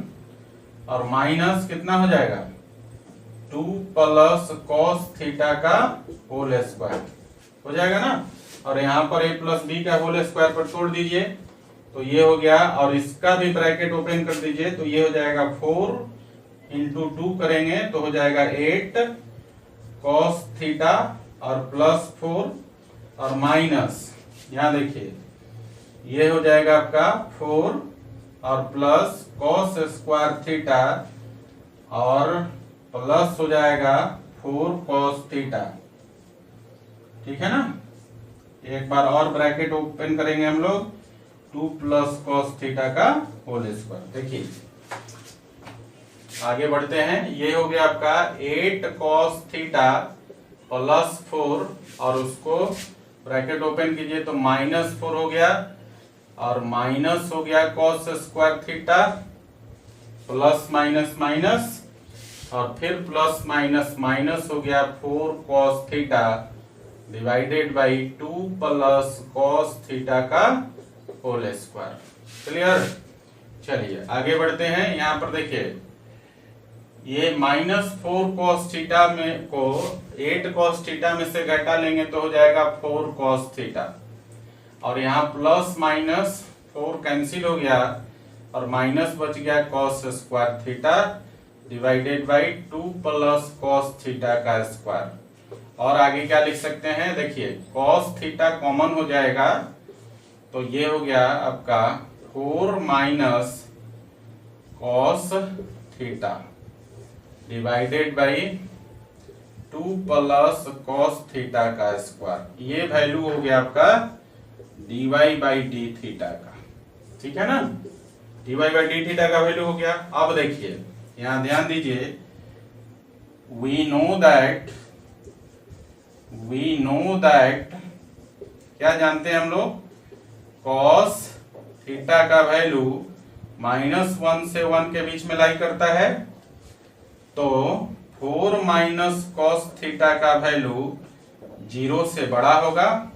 Speaker 1: और माइनस कितना हो जाएगा 2 प्लस कॉस थीटा का होल स्क्वायर हो जाएगा ना। और यहाँ पर a प्लस बी का होल स्क्वायर पर तोड़ दीजिए तो ये हो गया, और इसका भी ब्रैकेट ओपन कर दीजिए तो ये हो जाएगा 4 इंटू 2 करेंगे तो हो जाएगा 8 कॉस थीटा और प्लस 4 और माइनस, यहाँ देखिए ये हो जाएगा आपका 4 और प्लस कॉस स्क्वायर थीटा और प्लस हो जाएगा 4 कॉस थीटा। ठीक है ना। एक बार और ब्रैकेट ओपन करेंगे हम लोग 2 प्लस कॉस थीटा का होल स्क्वायर। देखिए आगे बढ़ते हैं। ये हो गया आपका 8 cos थीटा प्लस 4 और उसको ब्रैकेट ओपन कीजिए तो -4 हो गया और माइनस हो गया cos square theta plus minus minus और फिर प्लस माइनस माइनस हो गया 4 cos theta divided by 2 plus cos theta का होल स्क्वायर। क्लियर? चलिए आगे बढ़ते हैं। यहां पर देखिए ये -4 cos थीटा में को 8 cos थीटा में से घटा लेंगे तो हो जाएगा 4 cos थीटा और यहाँ प्लस माइनस 4 कैंसिल हो गया और माइनस बच गया cos square theta divided by 2 plus cos theta का स्क्वायर। और आगे क्या लिख सकते हैं? देखिए cos थीटा कॉमन हो जाएगा तो ये हो गया आपका 4 minus cos theta divided by 2 plus cos theta का स्क्वायर। ये वैल्यू हो गया आपका dy बाई डी थीटा का। ठीक है ना? dy बाई डी थीटा का वैल्यू हो गया। अब देखिए यहां ध्यान दीजिए, वी नो दैट क्या जानते हैं हम लोग? cos थीटा का वैल्यू -1 से 1 के बीच में लाई करता है तो 4 माइनस cos थीटा का वैल्यू 0 से बड़ा होगा,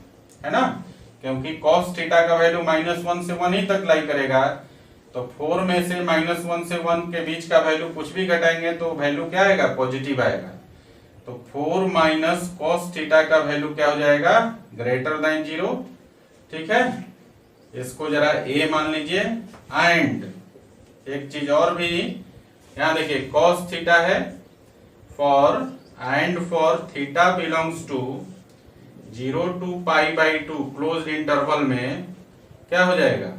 Speaker 1: है ना? क्योंकि cos थीटा का वैल्यू -1 से 1 ही तक लाई करेगा तो 4 में से -1 से 1 के बीच का वैल्यू कुछ भी घटाएंगे तो वैल्यू क्या आएगा? पॉजिटिव आएगा। तो 4 माइनस cos थीटा का वैल्यू क्या हो जाएगा? Greater than 0। ठीक है, इसको जरा a मान लीजिए। एंड एक चीज और भी यहां देखिए cos थीटा है for theta belongs to 0 to π/2 closed interval में क्या हो जाएगा?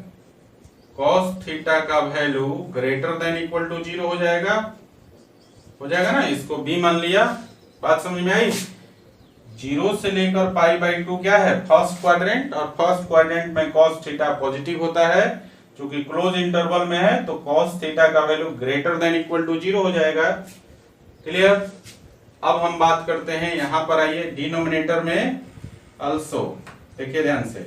Speaker 1: cos थीटा का value greater than equal to 0 हो जाएगा ना? इसको b मान लिया। बात समझ में आई? 0 से लेकर π/2 क्या है? फर्स्ट क्वाड्रेंट और फर्स्ट क्वाड्रेंट में cos थीटा पॉजिटिव होता है। चूंकि क्लोज इंटरवल में है तो cos थीटा का value greater than equal to 0 हो जाएगा। क्लियर? अब हम बात करते हैं, यहां पर आइए डिनोमिनेटर में अल्सो। देखिए ध्यान से,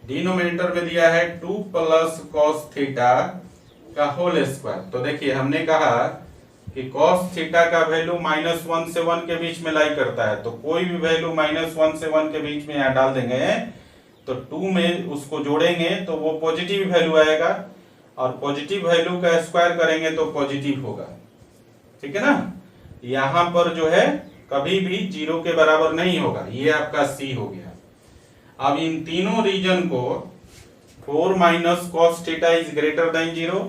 Speaker 1: डिनोमिनेटर में दिया है 2 प्लस cos थीटा का होल स्क्वायर। तो देखिए हमने कहा कि cos थीटा का वैल्यू -1 से 1 के बीच में लाई करता है तो कोई भी वैल्यू -1 से 1 के बीच में यहाँ डाल देंगे तो 2 में उसको जोड़ेंगे तो वो पॉजिटिव वैल्यू आएगा और पॉजिटिव वैल्यू का स्क्वायर करेंगे तो पॉजिटिव होगा। ठीक है ना? यहां पर जो है कभी भी 0 के बराबर नहीं होगा। ये आपका C हो गया। अब इन तीनों रीजन को 4 minus cos theta is greater than 0,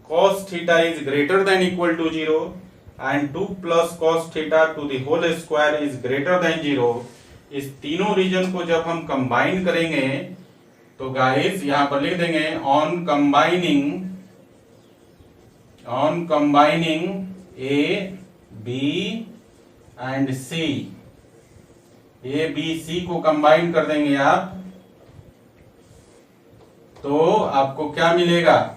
Speaker 1: cos theta is greater than equal to 0 and 2 plus cos theta to the whole square is greater than 0। इस तीनों रीजन को जब हम कंबाइन करेंगे तो गाइस यहां पर लिख देंगे on combining A B and C। A B C को कंबाइन कर देंगे आप तो आपको क्या मिलेगा?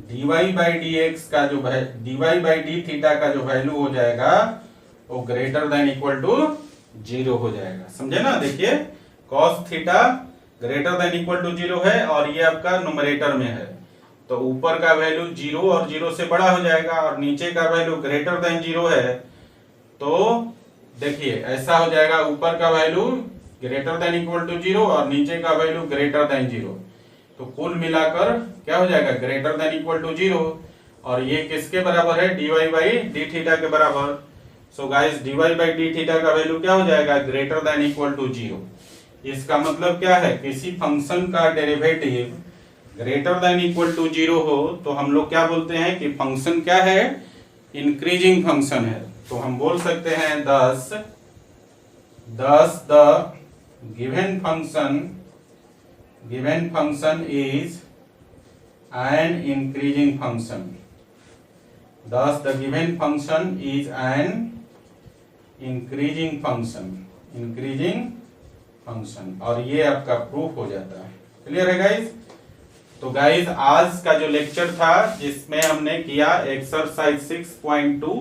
Speaker 1: dy बाई डी एक्स का जो dy बाई डी थीटा का जो वैल्यू हो जाएगा वो ग्रेटर देन इक्वल टू 0 हो जाएगा। समझे ना? देखिए cos theta greater than equal to 0 है और ये आपका न्यूमरेटर में है तो ऊपर का वैल्यू 0 और 0 से बड़ा हो जाएगा और नीचे का वैल्यू ग्रेटर देन 0 है तो देखिए ऐसा हो जाएगा, ऊपर का value greater than equal to 0 और नीचे का वैल्यू ग्रेटर देन 0 तो कुल मिलाकर क्या हो जाएगा? ग्रेटर देन इक्वल टू 0 और ये किसके बराबर है? dy बाई डी थीटा के बराबर। So guys dy by d theta का वैल्यू क्या हो जाएगा? Greater than equal to 0। इसका मतलब क्या है? किसी फंक्शन का derivative greater than equal to 0 हो तो हम लोग क्या बोलते हैं कि फंक्शन क्या है? इंक्रीजिंग फंक्शन है। तो हम बोल सकते हैं thus the given function is an increasing function। thus the given function is an increasing function और ये आपका प्रूफ हो जाता है। क्लियर है गाइस? तो गाइस आज का जो लेक्चर था जिसमें हमने किया एक्सरसाइज 6.2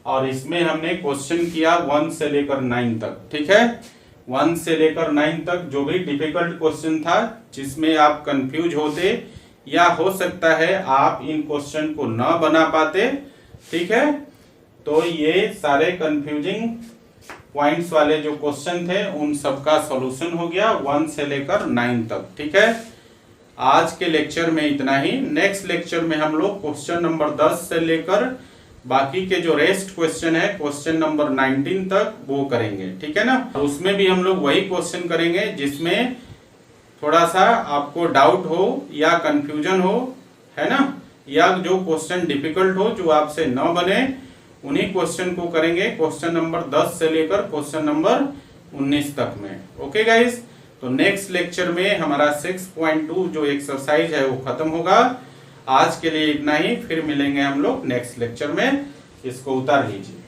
Speaker 1: और इसमें हमने क्वेश्चन किया 1 से लेकर 9 तक। ठीक है, 1 से लेकर 9 तक जो भी डिफिकल्ट क्वेश्चन था जिसमें आप कंफ्यूज होते या हो सकता है आप इन क्वेश्चन को न बना पाते। ठीक है, तो ये सारे कंफ्यूजिंग पॉइंट्स वाले जो क्वेश्चन थे उन सबका सॉल्यूशन हो गया 1 से लेकर 9 तक। ठीक है, आज के लेक्चर में इतना ही। नेक्स्ट लेक्चर में हम लोग क्वेश्चन नंबर 10 से लेकर बाकी के जो रेस्ट क्वेश्चन है क्वेश्चन नंबर 19 तक वो करेंगे। ठीक है ना, उसमें भी हम लोग वही क्वेश्चन करेंगे जिसमें थोड़ा सा आपको डाउट हो या कंफ्यूजन हो, है ना, या जो क्वेश्चन डिफिकल्ट हो जो आपसे न बने उन्हीं क्वेश्चन को करेंगे क्वेश्चन नंबर 10 से लेकर क्वेश्चन नंबर 19 तक में। ओके गाइस, तो नेक्स्ट लेक्चर में हमारा 6.2 जो एक्सरसाइज है वो खत्म होगा। आज के लिए इतना ही, फिर मिलेंगे हम लोग नेक्स्ट लेक्चर में। इसको उतार लीजिए।